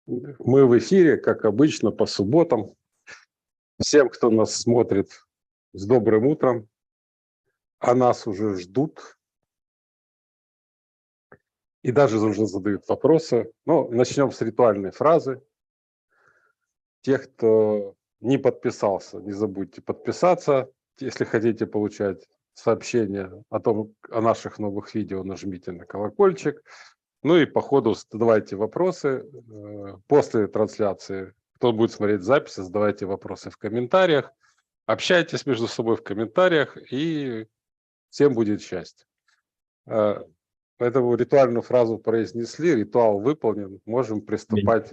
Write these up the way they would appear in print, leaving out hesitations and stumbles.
Мы в эфире, как обычно, по субботам. Всем, кто нас смотрит, с добрым утром. А нас уже ждут. И даже уже задают вопросы. Но начнем с ритуальной фразы. Тех, кто не подписался, не забудьте подписаться. Если хотите получать сообщения о наших новых видео, нажмите на колокольчик. Ну и по ходу задавайте вопросы после трансляции. Кто будет смотреть записи, задавайте вопросы в комментариях. Общайтесь между собой в комментариях, и всем будет счастье. Поэтому ритуальную фразу произнесли, ритуал выполнен, можем приступать.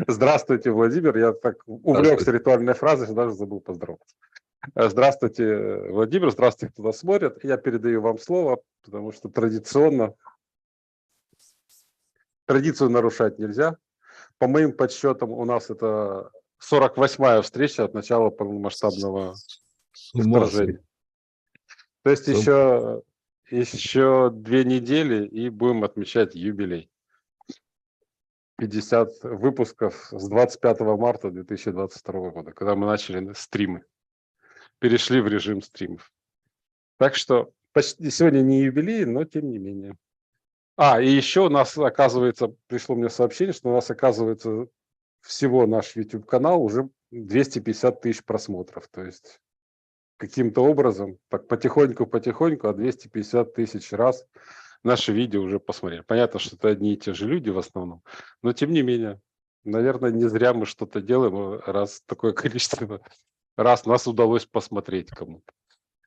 Здравствуйте, Владимир. Я так увлекся ритуальной фразой, что даже забыл поздороваться. Здравствуйте, Владимир. Здравствуйте, кто нас смотрит. Я передаю вам слово, потому что традицию нарушать нельзя. По моим подсчетам, у нас это 48-я встреча от начала полномасштабного вторжения. То есть еще 2 недели, и будем отмечать юбилей. 50 выпусков с 25 марта 2022 года, когда мы начали стримы. Перешли в режим стримов. Так что почти сегодня не юбилей, но тем не менее. И еще у нас, оказывается, пришло мне сообщение, что у нас, оказывается, всего наш YouTube-канал уже 250 тысяч просмотров. То есть каким-то образом, так потихоньку, 250 тысяч раз наши видео уже посмотрели. Понятно, что это одни и те же люди в основном, но тем не менее, наверное, не зря мы что-то делаем, раз такое количество раз нас удалось посмотреть кому-то.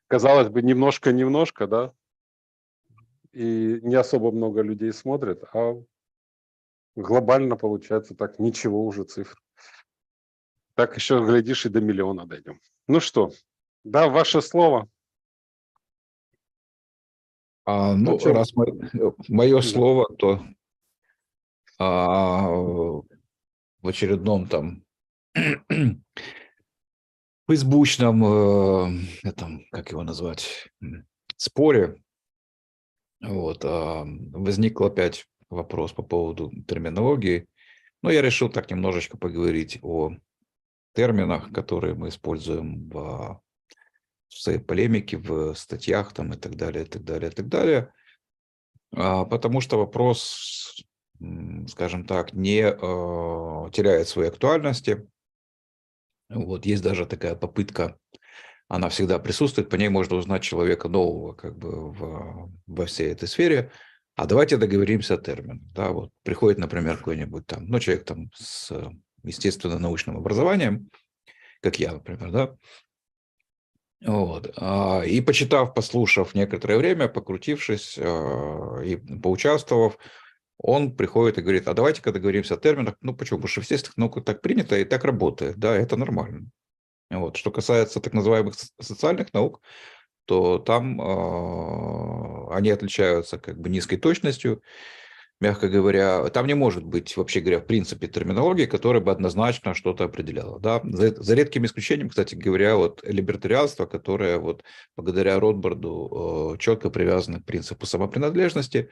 Казалось бы, немножко, да, и не особо много людей смотрят, а глобально получается так, ничего уже цифр. Так еще, глядишь, и до миллиона дойдем. Ну что, да, ваше слово. Раз мое слово, то в очередном там фейсбучном как его назвать, споре, возник опять вопрос по поводу терминологии. Но я решил так немножечко поговорить о терминах, которые мы используем в своей полемике, в статьях там, и так далее, и так далее, и так далее. Потому что вопрос, скажем так, не теряет своей актуальности. Есть даже такая попытка, она всегда присутствует, по ней можно узнать человека нового как бы во всей этой сфере. А давайте договоримся о терминах. Да, приходит, например, какой-нибудь там, человек там с естественно-научным образованием, как я, например, да, и почитав, послушав некоторое время, покрутившись и поучаствовав, он приходит и говорит: а давайте-ка договоримся о терминах. Почему? Потому что в естественных науках так принято и так работает, да, это нормально. Что касается так называемых социальных наук, то там они отличаются как бы низкой точностью, мягко говоря. Там не может быть, вообще говоря, в принципе, терминологии, которая бы однозначно что-то определяла. Да? За редким исключением, кстати говоря, либертарианство, которое благодаря Ротбарду четко привязано к принципу самопринадлежности.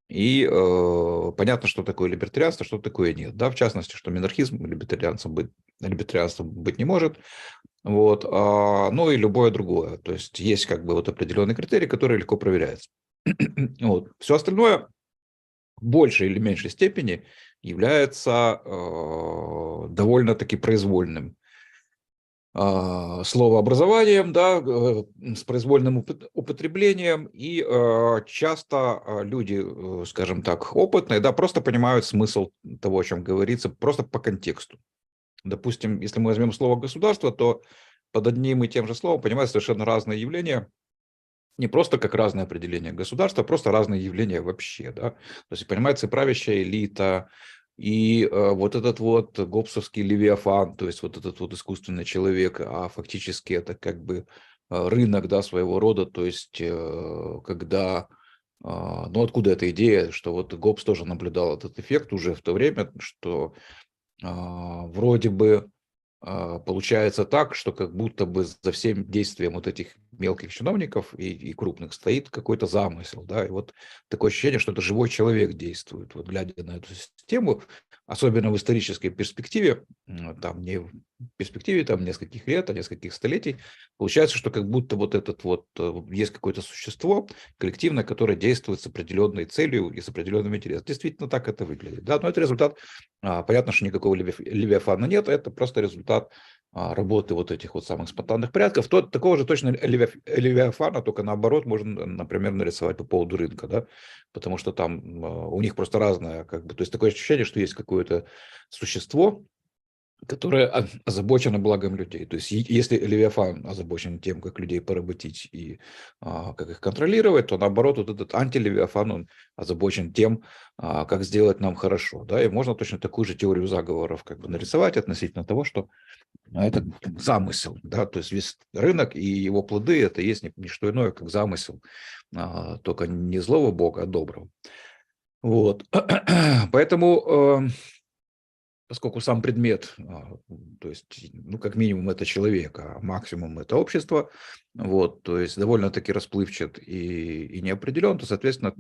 И понятно, что такое либертарианство, что такое нет. Да? В частности, что минархизм либертарианством быть не может. И любое другое. То есть как бы определенный критерий, который легко проверяется. Все остальное в большей или меньшей степени является довольно-таки произвольным словообразованием, да, с произвольным употреблением, и часто люди, скажем так, опытные, да, просто понимают смысл того, о чем говорится, просто по контексту. Допустим, если мы возьмем слово «государство», то под одним и тем же словом понимают совершенно разные явления, не просто как разные определения государства, а просто разные явления вообще. Да? То есть понимается и правящая элита, и этот гоббсовский левиафан, то есть этот искусственный человек, а фактически это как бы рынок, да, своего рода, то есть когда... откуда эта идея, что Гоббс тоже наблюдал этот эффект уже в то время, что вроде бы получается так, что как будто бы за всем действием этих мелких чиновников и крупных стоит какой-то замысел, да, и вот такое ощущение, что это живой человек действует, вот глядя на эту систему, особенно в исторической перспективе, там не в перспективе там нескольких лет, а нескольких столетий, получается, что как будто вот этот вот есть какое-то существо коллективное, которое действует с определенной целью и с определенным интересом. Действительно так это выглядит, да, но это результат, понятно, что никакого левиафана нет, это просто результат работы вот этих вот самых спонтанных порядков. Такого же точно левиафана, только наоборот, можно, например, нарисовать по поводу рынка, да, потому что там у них просто разное, как бы, то есть такое ощущение, что есть какое-то существо, которое озабочено благом людей. То есть если Левиафан озабочен тем, как людей поработить и как их контролировать, то наоборот вот этот антилевиафан, он озабочен тем, как сделать нам хорошо. Да? И можно точно такую же теорию заговоров как бы нарисовать относительно того, что это замысел. Да? То есть весь рынок и его плоды – это есть не что иное, как замысел, только не злого бога, а доброго. Вот. Поэтому поскольку сам предмет, то есть, ну, как минимум, это человек, а максимум это общество, вот, то есть довольно-таки расплывчат и неопределен, то, соответственно,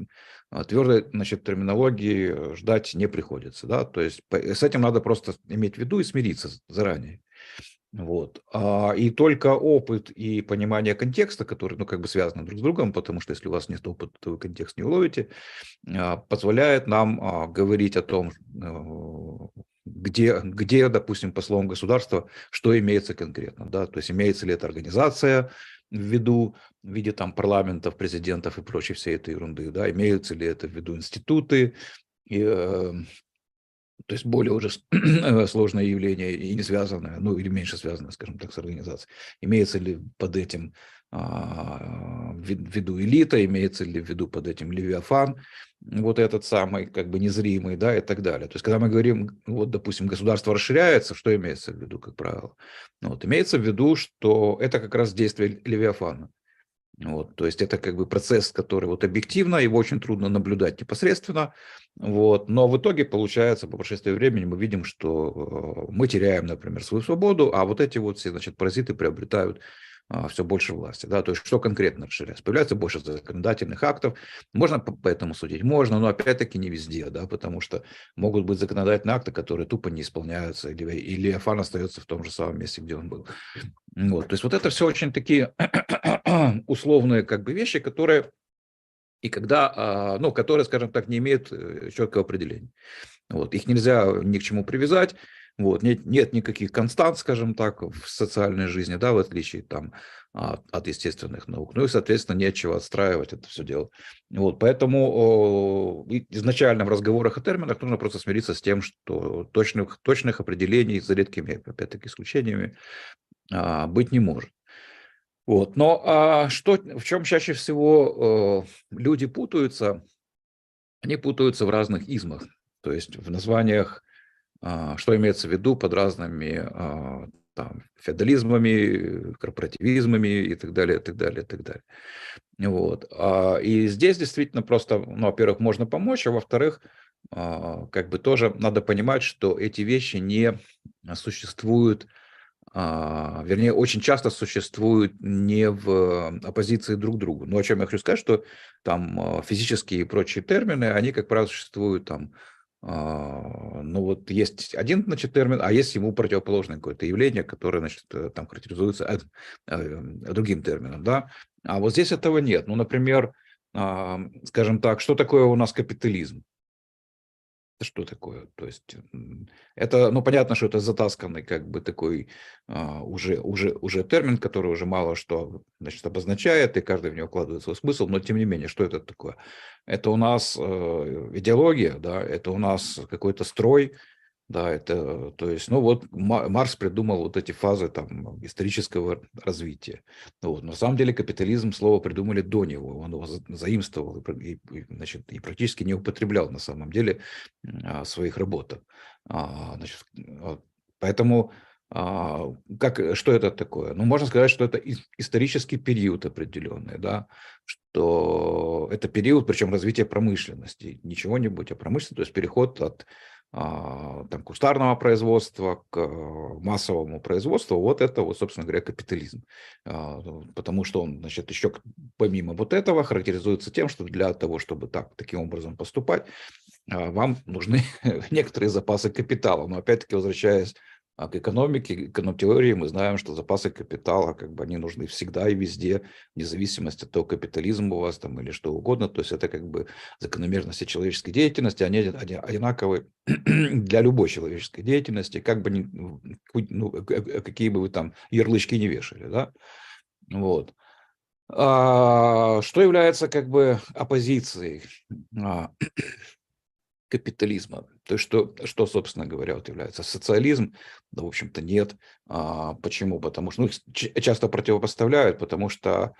твердой, значит, терминологии ждать не приходится, да, то есть с этим надо просто иметь в виду и смириться заранее. Вот. И только опыт и понимание контекста, которые, ну, как бы связаны друг с другом, потому что если у вас нет опыта, то вы контекст не уловите, позволяет нам говорить о том, где, допустим, по словам государства, что имеется конкретно. Да? То есть имеется ли эта организация в виду, в виде там парламентов, президентов и прочей всей этой ерунды, да? Имеются ли это в виду институты, и, то есть более уже сложное явление и не связанное, ну или меньше связанное, скажем так, с организацией. Имеется ли под этим в виду элита, имеется ли в виду под этим левиафан, вот этот самый как бы незримый, да, и так далее. То есть когда мы говорим, вот, допустим, государство расширяется, что имеется в виду, как правило? Ну, вот, имеется в виду, что это как раз действие левиафана. Вот, то есть это как бы процесс, который вот объективно, его очень трудно наблюдать непосредственно, вот, но в итоге получается, по прошествии времени мы видим, что мы теряем, например, свою свободу, а вот эти вот все, значит, паразиты приобретают все больше власти, да, то есть что конкретно расширяется? Появляется больше законодательных актов, можно по этому судить? Можно, но опять-таки не везде, да, потому что могут быть законодательные акты, которые тупо не исполняются, или Афан остается в том же самом месте, где он был. Вот, то есть вот это все очень такие условные как бы вещи, которые и когда, ну, которые, скажем так, не имеют четкого определения. Вот, их нельзя ни к чему привязать, вот, нет никаких констант, скажем так, в социальной жизни, да, в отличие там от естественных наук. Ну и, соответственно, не от чего отстраивать это все дело. Вот, поэтому изначально в разговорах о терминах нужно просто смириться с тем, что точных определений, за редкими, опять-таки, исключениями, быть не может. Вот. Но в чем чаще всего люди путаются? Они путаются в разных измах, то есть в названиях, что имеется в виду под разными там, феодализмами, корпоративизмами и так далее, и так далее, и так далее. Вот. И здесь действительно просто, ну, во-первых, можно помочь, а во-вторых, как бы тоже надо понимать, что эти вещи не существуют, вернее, очень часто существуют не в оппозиции друг к другу. Но о чем я хочу сказать, что там физические и прочие термины, они, как правило, существуют там, ну вот есть один, значит, термин, а есть ему противоположное какое-то явление, которое, значит, там характеризуется другим термином, да. А вот здесь этого нет. Ну, например, скажем так, что такое у нас капитализм? Это что такое? То есть это, ну, понятно, что это затасканный как бы такой уже термин, который уже мало что, значит, обозначает, и каждый в него вкладывает свой смысл, но тем не менее, что это такое? Это у нас идеология, да, это у нас какой-то строй, да, это, то есть, ну вот Маркс придумал вот эти фазы там исторического развития. Вот. На самом деле капитализм слово придумали до него, он его заимствовал значит, и практически не употреблял на самом деле в своих работах. Значит, поэтому что это такое? Ну, можно сказать, что это исторический период определенный, да, что это период, причем развития промышленности, не чего-нибудь, а промышленности, то есть переход от там, кустарного производства к массовому производству, вот это, вот, собственно говоря, капитализм. Потому что он, значит, еще помимо вот этого характеризуется тем, что для того, чтобы таким образом поступать, вам нужны некоторые запасы капитала. Но опять-таки, возвращаясь к экономике, к теории, мы знаем, что запасы капитала, как бы, они нужны всегда и везде, вне зависимости от того, капитализм у вас там или что угодно. То есть это как бы закономерности человеческой деятельности, они одинаковы для любой человеческой деятельности, как бы какие бы вы там ярлычки не вешали, да? Вот. Что является как бы оппозицией капитализма? То есть что, собственно говоря, вот является социализм? Да, в общем-то, нет. Почему? Потому что их часто противопоставляют, потому что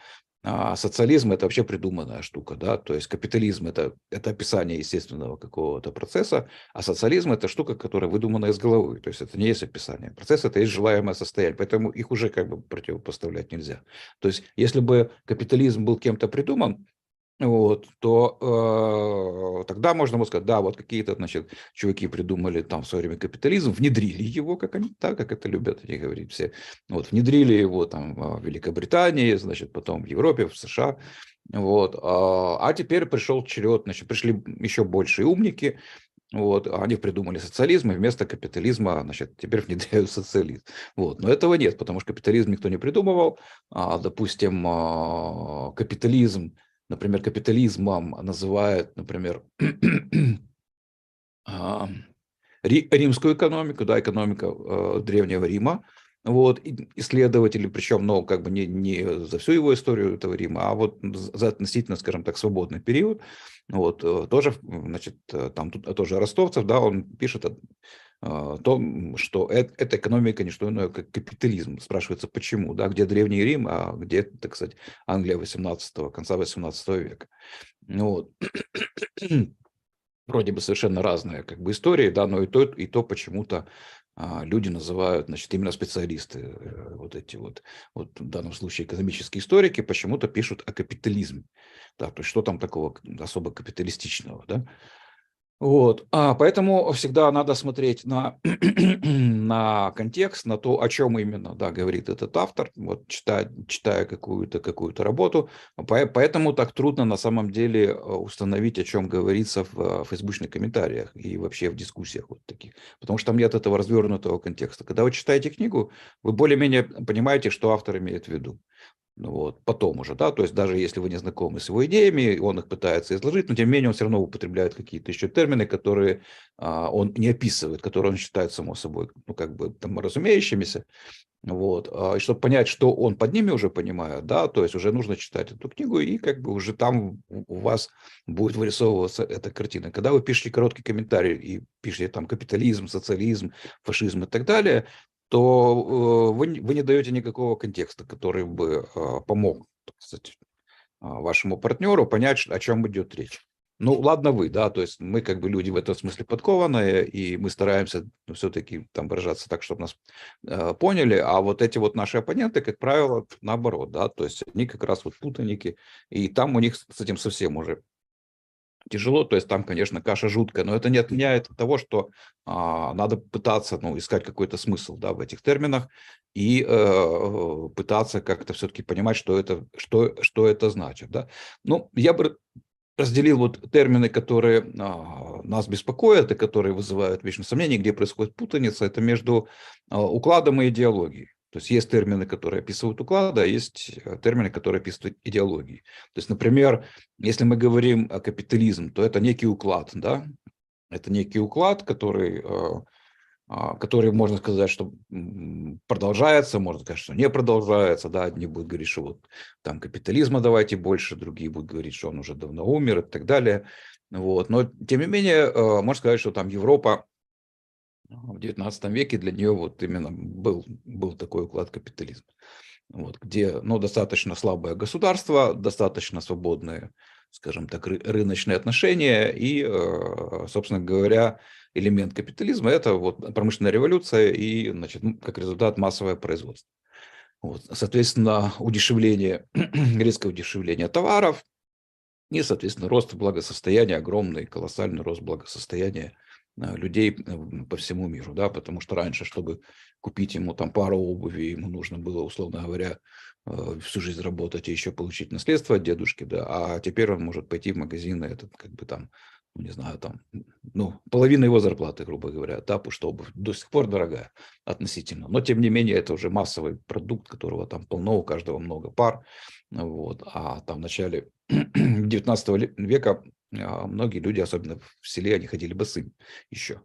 социализм – это вообще придуманная штука, да, то есть капитализм – это описание естественного какого-то процесса, а социализм – это штука, которая выдумана из головы, то есть это не есть описание. Процесс – это есть желаемое состояние, поэтому их уже как бы противопоставлять нельзя. То есть если бы капитализм был кем-то придуман, вот, то тогда можно было сказать, да, вот какие-то, значит, чуваки придумали там в свое время капитализм, внедрили его, как они, так, как это любят они говорить все, вот, внедрили его там в Великобритании, значит, потом в Европе, в США, вот, а теперь пришел черед, значит, пришли еще большие умники, вот, они придумали социализм, и вместо капитализма, значит, теперь внедряют социализм. Вот, но этого нет, потому что капитализм никто не придумывал, допустим, капитализм, например, капитализмом называют, например, римскую экономику, да, экономика Древнего Рима, вот, исследователи, причем, ну, как бы не за всю его историю этого Рима, а вот за относительно, скажем так, свободный период, вот, тоже, значит, там тоже Ростовцев, да, он пишет о том, что эта экономика не что иное, как капитализм. Спрашивается, почему, да, где Древний Рим, а где, так сказать, Англия конца 18 века. Ну вот. Вроде бы совершенно разные как бы истории, да, но и то почему-то люди называют, значит, именно специалисты, вот эти вот в данном случае экономические историки, почему-то пишут о капитализме. Да, то есть что там такого особо капиталистичного, да? Вот, поэтому всегда надо смотреть на, на контекст, на то, о чем именно, да, говорит этот автор, вот, читая какую-то работу. Поэтому так трудно на самом деле установить, о чем говорится в фейсбучных комментариях и вообще в дискуссиях вот таких, потому что там нет этого развернутого контекста. Когда вы читаете книгу, вы более-менее понимаете, что автор имеет в виду. Ну вот, потом уже, да, то есть даже если вы не знакомы с его идеями, он их пытается изложить, но тем не менее он все равно употребляет какие-то еще термины, которые он не описывает, которые он считает само собой, ну, как бы там разумеющимися, вот, и чтобы понять, что он под ними уже понимает, да, то есть уже нужно читать эту книгу, и как бы уже там у вас будет вырисовываться эта картина. Когда вы пишете короткий комментарий и пишете там капитализм, социализм, фашизм и так далее, то вы не даете никакого контекста, который бы помог, так сказать, вашему партнеру понять, о чем идет речь. Ну, ладно вы, да, то есть мы как бы люди в этом смысле подкованные, и мы стараемся все-таки там выражаться так, чтобы нас поняли, а вот эти вот наши оппоненты, как правило, наоборот, да, то есть они как раз вот путаники, и там у них с этим совсем уже тяжело, то есть там, конечно, каша жуткая, но это не отменяет того, что надо пытаться, ну, искать какой-то смысл, да, в этих терминах и пытаться как-то все-таки понимать, что это значит, да. Ну, я бы разделил вот термины, которые нас беспокоят и которые вызывают вечные сомнения, где происходит путаница, это между укладом и идеологией. То есть есть термины, которые описывают уклады, а есть термины, которые описывают идеологии. То есть, например, если мы говорим о капитализм, то это некий уклад, да? Это некий уклад, который, можно сказать, что продолжается, можно сказать, что не продолжается, да, одни будут говорить, что вот там капитализма давайте больше, другие будут говорить, что он уже давно умер и так далее, вот, но тем не менее, можно сказать, что там Европа в 19 веке для нее вот именно был такой уклад капитализма, вот, где, ну, достаточно слабое государство, достаточно свободные, скажем так, рыночные отношения и, собственно говоря, элемент капитализма – это вот промышленная революция и, значит, как результат массовое производство. Вот, соответственно, удешевление, резкое удешевление товаров и, соответственно, рост благосостояния, огромный, колоссальный рост благосостояния людей по всему миру, да, потому что раньше, чтобы купить ему там пару обуви, ему нужно было, условно говоря, всю жизнь работать и еще получить наследство от дедушки, да, а теперь он может пойти в магазин, и этот как бы там, ну, не знаю, там, ну, половина его зарплаты, грубо говоря, да, потому что обувь до сих пор дорогая относительно, но тем не менее это уже массовый продукт, которого там полно, у каждого много пар, вот, а там в начале 19 века многие люди, особенно в селе, они ходили босыми еще.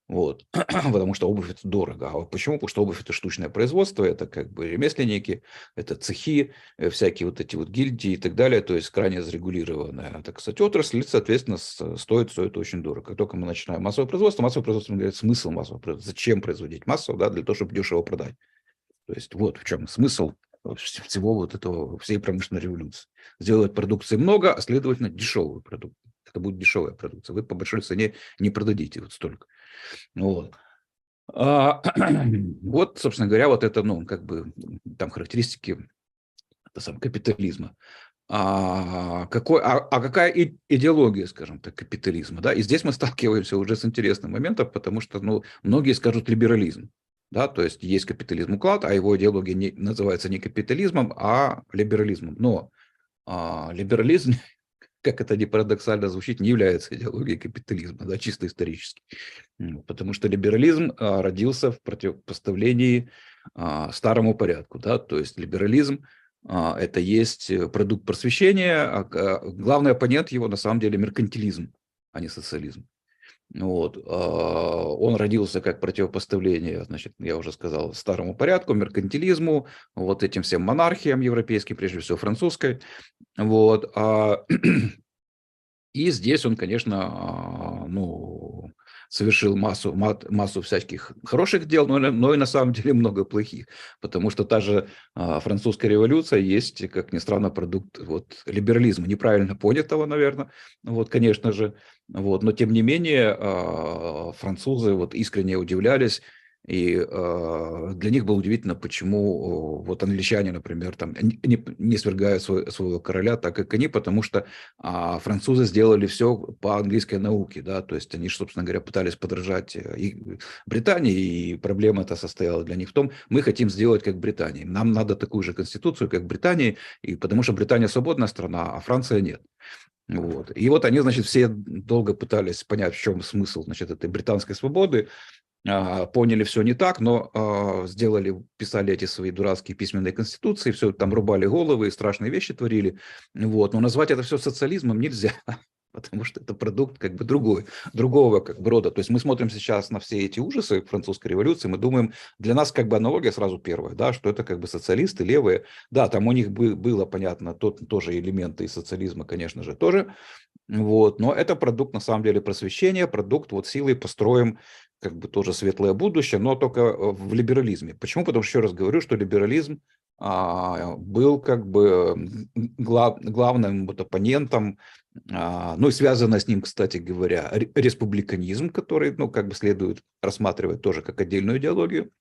Вот. Потому что обувь это дорого. А вот почему? Потому что обувь это штучное производство, это как бы ремесленники, это цехи, всякие вот эти вот гильдии и так далее. То есть крайне зарегулированная, так сказать, отрасль, соответственно, стоит очень дорого. Как только мы начинаем массовое производство, мы говорим, смысл массового производства. Зачем производить массово? Да, для того, чтобы дешево продать. То есть вот в чем смысл всего вот этого, всей промышленной революции. Сделать продукции много, а следовательно дешевую продукцию. Это будет дешевая продукция. Вы по большой цене не продадите вот столько. Вот. Вот, собственно говоря, вот это, ну, как бы там характеристики капитализма. Какая идеология, скажем так, капитализма? Да? И здесь мы сталкиваемся уже с интересным моментом, потому что, ну, многие скажут либерализм. Да, то есть капитализм уклад, а его идеология называется не капитализмом, а либерализмом. Но либерализм, как это ни парадоксально звучит, не является идеологией капитализма, да, чисто исторически. Потому что либерализм родился в противопоставлении старому порядку. Да, то есть либерализм это есть продукт просвещения, а главный оппонент его на самом деле меркантилизм, а не социализм. Вот. Он родился как противопоставление, значит, я уже сказал, старому порядку, меркантилизму, вот этим всем монархиям европейским, прежде всего французской. Вот. И здесь он, конечно, ну, совершил массу всяких хороших дел, но и на самом деле много плохих, потому что та же французская революция есть, как ни странно, продукт вот, либерализма, неправильно понятого, наверное, вот, конечно же, вот, но тем не менее французы вот искренне удивлялись, и для них было удивительно, почему вот англичане, например, там не свергают своего короля, так как они, потому что французы сделали все по английской науке, да, то есть они, собственно говоря, пытались подражать и Британии, и проблема эта состояла для них в том, мы хотим сделать как Британия, нам надо такую же конституцию, как Британии, и потому что Британия свободная страна, а Франция нет. Вот. И вот они, значит, все долго пытались понять, в чем смысл, значит, этой британской свободы, поняли все не так, но писали эти свои дурацкие письменные конституции, все там рубали головы, страшные вещи творили, вот, но назвать это все социализмом нельзя, потому что это продукт как бы другого как бы рода. То есть мы смотрим сейчас на все эти ужасы французской революции, мы думаем, для нас как бы аналогия сразу первая, да, что это как бы социалисты, левые, да, там у них было, понятно, тоже элементы из социализма, конечно же, тоже, вот, но это продукт на самом деле просвещения, продукт вот силой построим как бы тоже светлое будущее, но только в либерализме. Почему? Потому что, еще раз говорю, что либерализм был как бы главным вот оппонентом, ну и связано с ним, кстати говоря, республиканизм, который, ну, как бы следует рассматривать тоже как отдельную идеологию,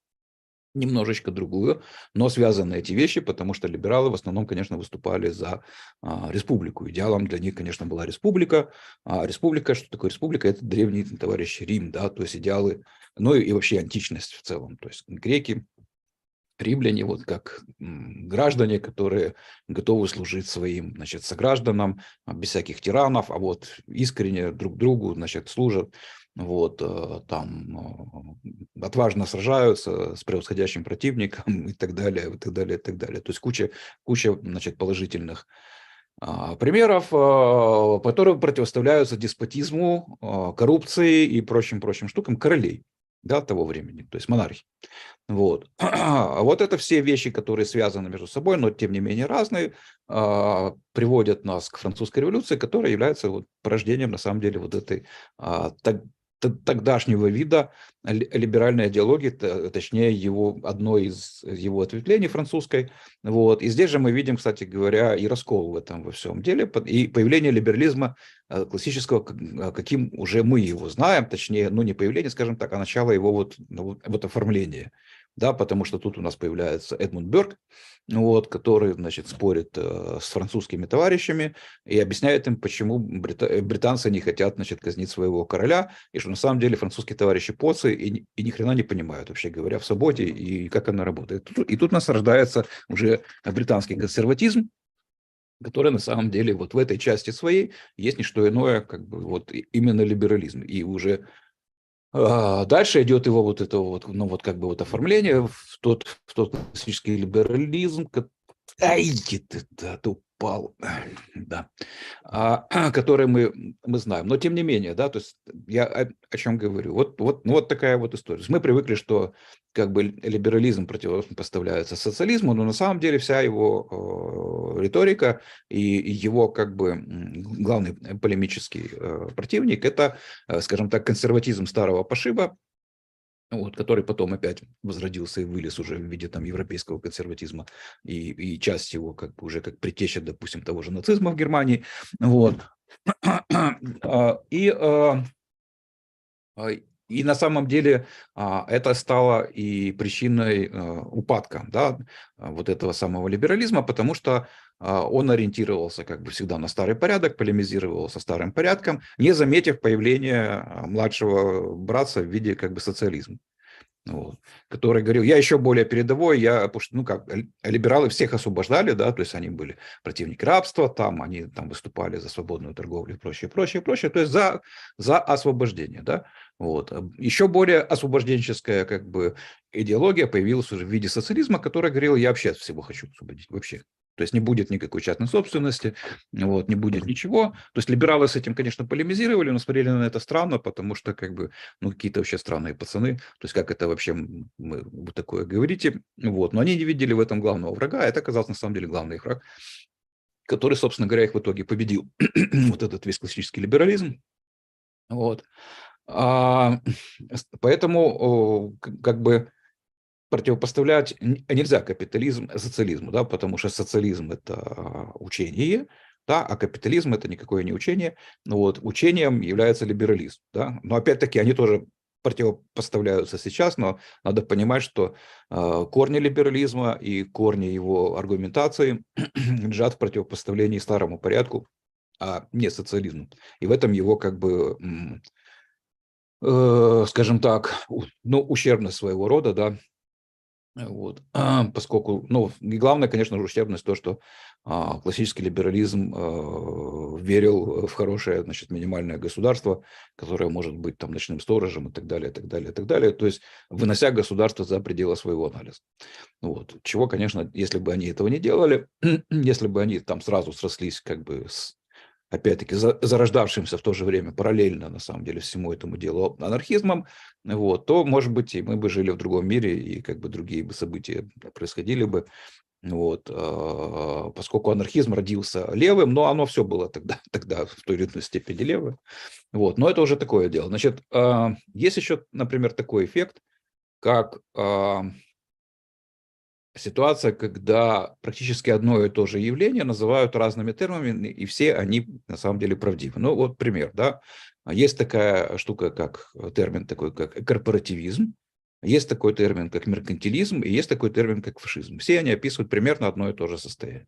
немножечко другую, но связаны эти вещи, потому что либералы в основном, конечно, выступали за республику. Идеалом для них, конечно, была республика. Республика, что такое республика? Это древний товарищ Рим, да, то есть идеалы, ну и вообще античность в целом. То есть греки, римляне, вот как граждане, которые готовы служить своим, значит, согражданам, без всяких тиранов, а вот искренне друг другу, значит, служат, вот, там отважно сражаются с превосходящим противником и так далее, и так далее, и так далее. То есть куча, значит, положительных примеров, которые противоставляются деспотизму, коррупции и прочим штукам королей, да, того времени, то есть монархии. Вот. Вот это все вещи, которые связаны между собой, но тем не менее разные, приводят нас к французской революции, которая является вот порождением, на самом деле, вот этой тогдашнего вида либеральной идеологии, точнее, одно из его ответвлений французской. Вот. И здесь же мы видим, кстати говоря, и раскол в этом во всем деле, и появление либерализма классического, каким уже мы его знаем, точнее, ну не появление, скажем так, а начало его вот оформления. да, потому что тут у нас появляется Эдмунд Бёрк, вот, который, значит, спорит с французскими товарищами и объясняет им, почему британцы не хотят, значит, казнить своего короля, и что на самом деле французские товарищи поцы и ни хрена не понимают, вообще говоря, в свободе и как она работает. И тут у нас рождается уже британский консерватизм, который на самом деле вот в этой части своей есть не что иное, как бы вот именно либерализм. И уже дальше идет его вот это вот, ну вот как бы вот оформление в тот классический либерализм, ай, ты упал, да, который мы знаем. Но тем не менее, да, то есть я о чем говорю. Ну, вот такая вот история. То есть мы привыкли, что как бы либерализм противопоставляется социализму, но на самом деле вся его риторика и его как бы главный полемический противник – это, скажем так, консерватизм старого пошиба, вот, который потом опять возродился и вылез уже в виде там европейского консерватизма и часть его как бы уже как предтеча, допустим, того же нацизма в Германии, вот. И и на самом деле это стало и причиной упадка, да, вот этого самого либерализма, потому что он ориентировался как бы всегда на старый порядок, полемизировал со старым порядком, не заметив появления младшего братца в виде как бы социализма. Вот, который говорил, я еще более передовой, потому что, ну как, либералы всех освобождали, да, то есть они были противники рабства, там они там выступали за свободную торговлю и прочее, прочее, прочее, то есть за освобождение, да, вот. Еще более освобожденческая как бы идеология появилась уже в виде социализма, который говорил, я вообще от всего хочу освободить, вообще. То есть не будет никакой частной собственности, вот, не будет ничего. То есть либералы с этим, конечно, полемизировали, но смотрели на это странно, потому что как бы, ну, какие-то вообще странные пацаны. То есть как это вообще вы такое говорите. Вот. Но они не видели в этом главного врага, а это оказался на самом деле главный их враг, который, собственно говоря, их в итоге победил. Вот этот весь классический либерализм. Вот. Поэтому как бы противопоставлять нельзя капитализм социализму, да, потому что социализм – это учение, да, а капитализм – это никакое не учение. Ну вот, учением является либерализм. Да? Но опять-таки они тоже противопоставляются сейчас, но надо понимать, что корни либерализма и корни его аргументации лежат в противопоставлении старому порядку, а не социализму. И в этом его как бы, скажем так, ну, ущербность своего рода, да, вот. Поскольку, ну, и главное, конечно же, ущербность то, что классический либерализм верил в хорошее, значит, минимальное государство, которое может быть там ночным сторожем и так далее, и так далее, и так далее, то есть вынося государство за пределы своего анализа. Вот. Чего, конечно, если бы они этого не делали, если бы они там сразу срослись как бы с опять-таки, зарождавшимся в то же время параллельно, на самом деле, всему этому делу анархизмом, вот, то, может быть, и мы бы жили в другом мире, и как бы другие бы события происходили бы. Вот, поскольку анархизм родился левым, но оно все было тогда в той или иной степени левое. Вот, но это уже такое дело. Значит, есть еще, например, такой эффект, как ситуация, когда практически одно и то же явление называют разными терминами, и все они на самом деле правдивы. Ну, вот пример, да. Есть такая штука, как термин такой, как корпоративизм, есть такой термин, как меркантилизм, и есть такой термин, как фашизм. Все они описывают примерно одно и то же состояние.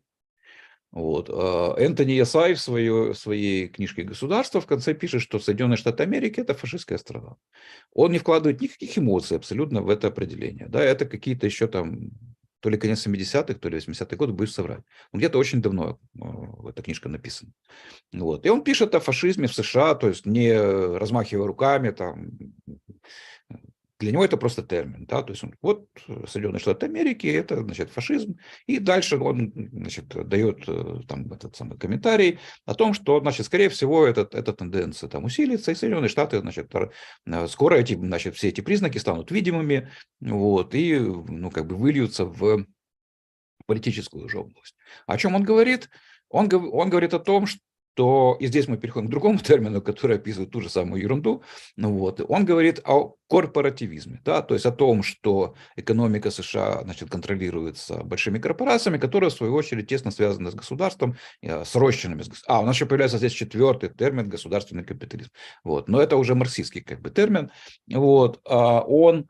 Вот. Энтони Ясай в своей книжке «Государство» в конце пишет, что Соединенные Штаты Америки – это фашистская страна. Он не вкладывает никаких эмоций абсолютно в это определение. Да, это какие-то еще там, то ли конец 70-х, то ли 80-х годы, будешь соврать. Но где-то очень давно эта книжка написана. Вот. И он пишет о фашизме в США, то есть не размахивая руками, там, для него это просто термин, да, то есть он, вот Соединенные Штаты Америки, это, значит, фашизм, и дальше он, значит, дает там этот самый комментарий о том, что, значит, скорее всего, эта тенденция там усилится, и Соединенные Штаты, значит, скоро значит, все эти признаки станут видимыми, вот, и, ну, как бы выльются в политическую же область. О чем он говорит? Он говорит о том, что и здесь мы переходим к другому термину, который описывает ту же самую ерунду. Ну вот, он говорит о корпоративизме, да, то есть о том, что экономика США, значит, контролируется большими корпорациями, которые, в свою очередь, тесно связаны с государством, срощенными с государством. У нас еще появляется здесь четвертый термин – государственный капитализм. Вот, но это уже марксистский как бы термин. Вот, он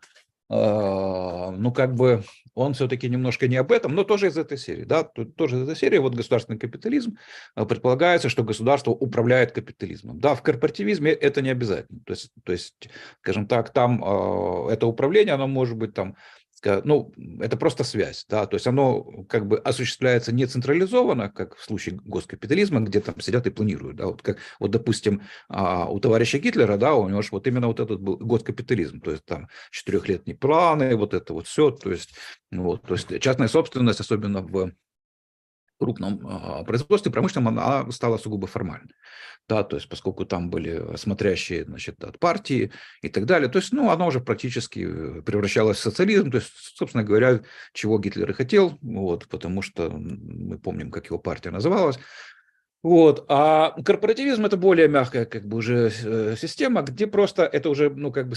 ну, как бы он все-таки немножко не об этом, но тоже из этой серии, да, тоже из этой серии, вот государственный капитализм, предполагается, что государство управляет капитализмом, да, в корпоративизме это не обязательно, то есть, скажем так, там это управление, оно может быть там, ну, это просто связь, да, то есть оно как бы осуществляется не централизованно, как в случае госкапитализма, где там сидят и планируют, да, вот как, вот, допустим, у товарища Гитлера, да, у него же вот именно вот этот был госкапитализм, то есть там четырехлетние планы, вот это вот все, то есть частная собственность, особенно в крупном производстве промышленном, она стала сугубо формальной. Да, то есть поскольку там были смотрящие, значит, от партии и так далее, то есть, ну, она уже практически превращалась в социализм, то есть, собственно говоря, чего Гитлер и хотел, вот, потому что мы помним, как его партия называлась. Вот. А корпоративизм – это более мягкая как бы уже система, где просто это уже, ну, как бы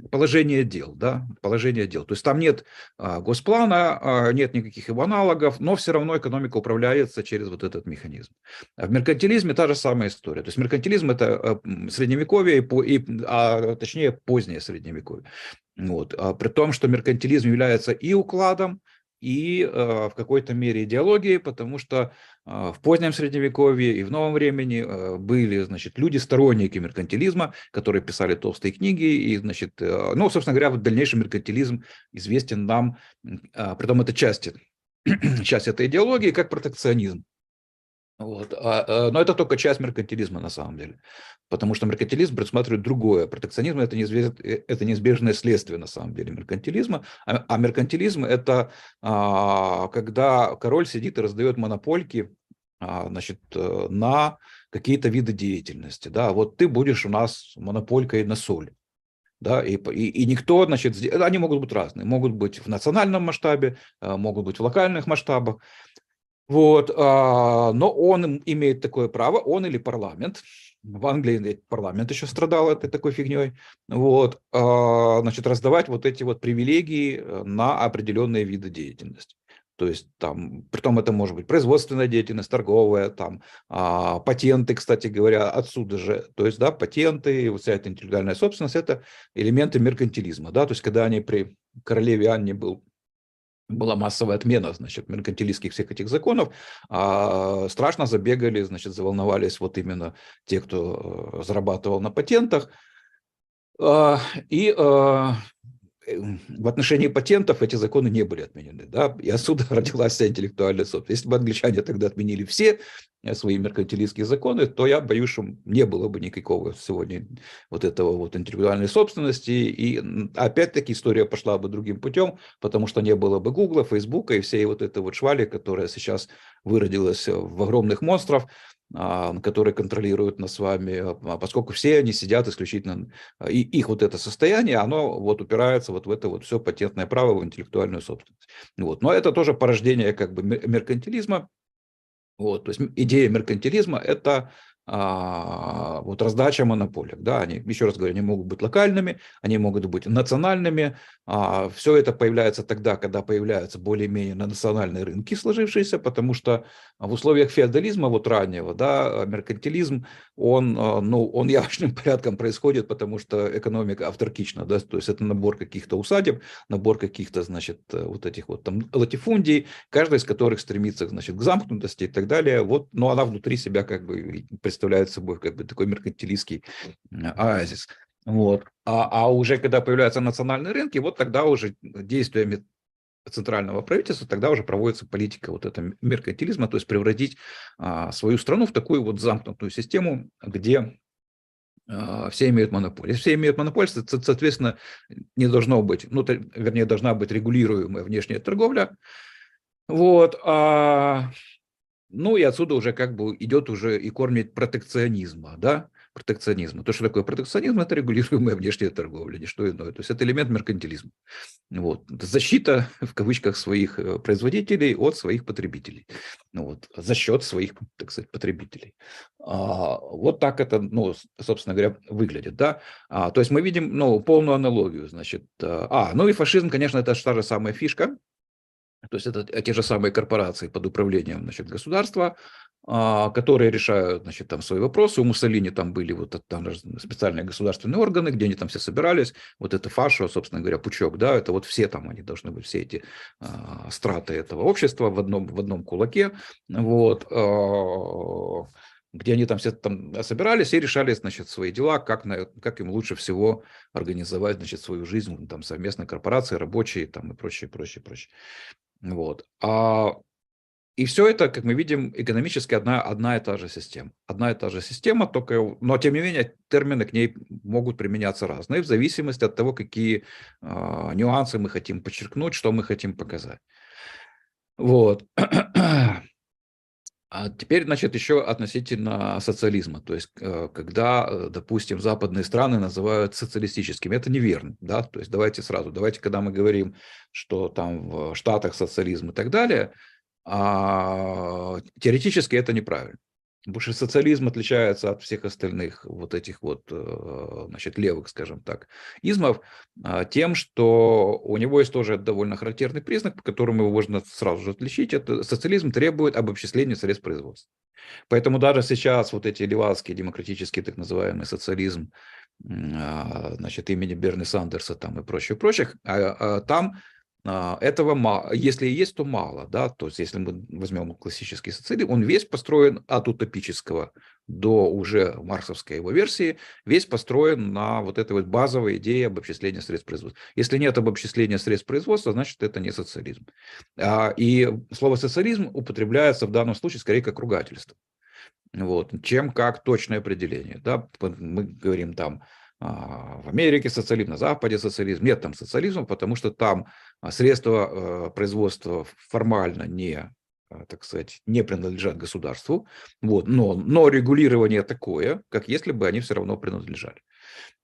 положение дел, да, положение дел. То есть там нет госплана, нет никаких его аналогов, но все равно экономика управляется через вот этот механизм. А в меркантилизме та же самая история. То есть меркантилизм – это средневековье, точнее позднее средневековье. Вот. При том, что меркантилизм является и укладом, и в какой-то мере идеологией, потому что в позднем Средневековье и в новом времени были, значит, люди, сторонники меркантилизма, которые писали толстые книги, и, значит, ну, собственно говоря, вот дальнейший меркантилизм известен нам, притом это часть этой идеологии, как протекционизм. Вот. Но это только часть меркантилизма на самом деле, потому что меркантилизм предусматривает другое. Протекционизм – это неизбежное следствие на самом деле меркантилизма, а меркантилизм – это когда король сидит и раздает монопольки, значит, на какие-то виды деятельности. Да? Вот ты будешь у нас монополькой на соль. Да, и никто, значит, они могут быть разные, могут быть в национальном масштабе, могут быть в локальных масштабах. Вот, но он имеет такое право, он или парламент. В Англии парламент еще страдал этой такой фигней. Вот, значит, раздавать вот эти вот привилегии на определенные виды деятельности. То есть там, притом это может быть производственная деятельность, торговая, там, патенты, кстати говоря, отсюда же. То есть, да, патенты, вот вся эта интеллектуальная собственность – это элементы меркантилизма. Да, то есть, когда они при королеве Анне была массовая отмена, значит, меркантилистских всех этих законов, страшно забегали, значит, заволновались вот именно те, кто зарабатывал на патентах, и в отношении патентов эти законы не были отменены, да, и отсюда родилась вся интеллектуальная собственность. Если бы англичане тогда отменили все свои меркантилистские законы, то я боюсь, что не было бы никакого сегодня вот этого вот интеллектуальной собственности, и опять-таки история пошла бы другим путем, потому что не было бы Гугла, Фейсбука и всей вот этой вот швали, которая сейчас выродилась в огромных монстров, которые контролируют нас с вами, поскольку все они сидят исключительно, и их вот это состояние, оно вот упирается вот в это вот все патентное право, в интеллектуальную собственность. Вот. Но это тоже порождение как бы меркантилизма. Вот, то есть идея меркантилизма – это вот раздача монополий. Да, они, еще раз говорю, они могут быть локальными, они могут быть национальными. Все это появляется тогда, когда появляются более-менее национальные рынки сложившиеся, потому что в условиях феодализма вот раннего, да, меркантилизм, ну, он явочным порядком происходит, потому что экономика авторкична, да, то есть это набор каких-то усадеб, набор каких-то, значит, вот этих вот там латифундий, каждая из которых стремится, значит, к замкнутости и так далее. Вот, но она внутри себя как бы представляет собой как бы такой меркантилистский оазис. Вот. Уже когда появляются национальные рынки, вот тогда уже действиями центрального правительства, тогда уже проводится политика вот этого меркантилизма, то есть превратить свою страну в такую вот замкнутую систему, где все имеют монополию. Если все имеют монополию, соответственно, не должно быть, ну, вернее, должна быть регулируемая внешняя торговля. Вот. Ну и отсюда уже как бы идет уже и корни протекционизма, да, протекционизма. То, что такое протекционизм, это регулируемая внешняя торговля, не что иное. То есть это элемент меркантилизма. Вот. Это защита, в кавычках, своих производителей от своих потребителей. Ну, вот. За счет своих, так сказать, потребителей. Вот так это, ну, собственно говоря, выглядит, да. То есть мы видим, ну, полную аналогию, значит. Ну и фашизм, конечно, это та же самая фишка. То есть это те же самые корпорации под управлением, значит, государства, которые решают, значит, там свои вопросы. У Муссолини там были вот там специальные государственные органы, где они там все собирались. Вот это фашо, собственно говоря, пучок, да, это вот все там, они должны быть, все эти страты этого общества в одном кулаке, вот, где они там все там собирались и решали, значит, свои дела, как им лучше всего организовать, значит, свою жизнь, там, совместные корпорации, рабочие, там, и прочее, прочее, прочее. Вот. И все это, как мы видим, экономически одна и та же система. Одна и та же система, только, но тем не менее термины к ней могут применяться разные, в зависимости от того, какие нюансы мы хотим подчеркнуть, что мы хотим показать. Вот. А теперь, значит, еще относительно социализма. То есть, когда, допустим, западные страны называют социалистическими, это неверно, да, то есть давайте, когда мы говорим, что там в Штатах социализм и так далее, теоретически это неправильно. Потому что социализм отличается от всех остальных вот этих вот, значит, левых, скажем так, измов тем, что у него есть тоже довольно характерный признак, по которому его можно сразу же отличить. Это социализм требует обобществления средств производства. Поэтому даже сейчас вот эти левацкие, демократический так называемый социализм, значит, имени Берни Сандерса там и прочих, там этого мало. Если и есть, то мало. Да? То есть, если мы возьмем классический социализм, он весь построен от утопического до уже марксовской его версии, весь построен на вот этой вот базовой идее обобществления средств производства. Если нет обобществления средств производства, значит, это не социализм. И слово социализм употребляется в данном случае скорее как ругательство, вот, чем как точное определение. Да? Мы говорим там в Америке социализм, на Западе социализм. Нет там социализма, потому что там средства производства формально так сказать, не принадлежат государству, вот, но регулирование такое, как если бы они все равно принадлежали.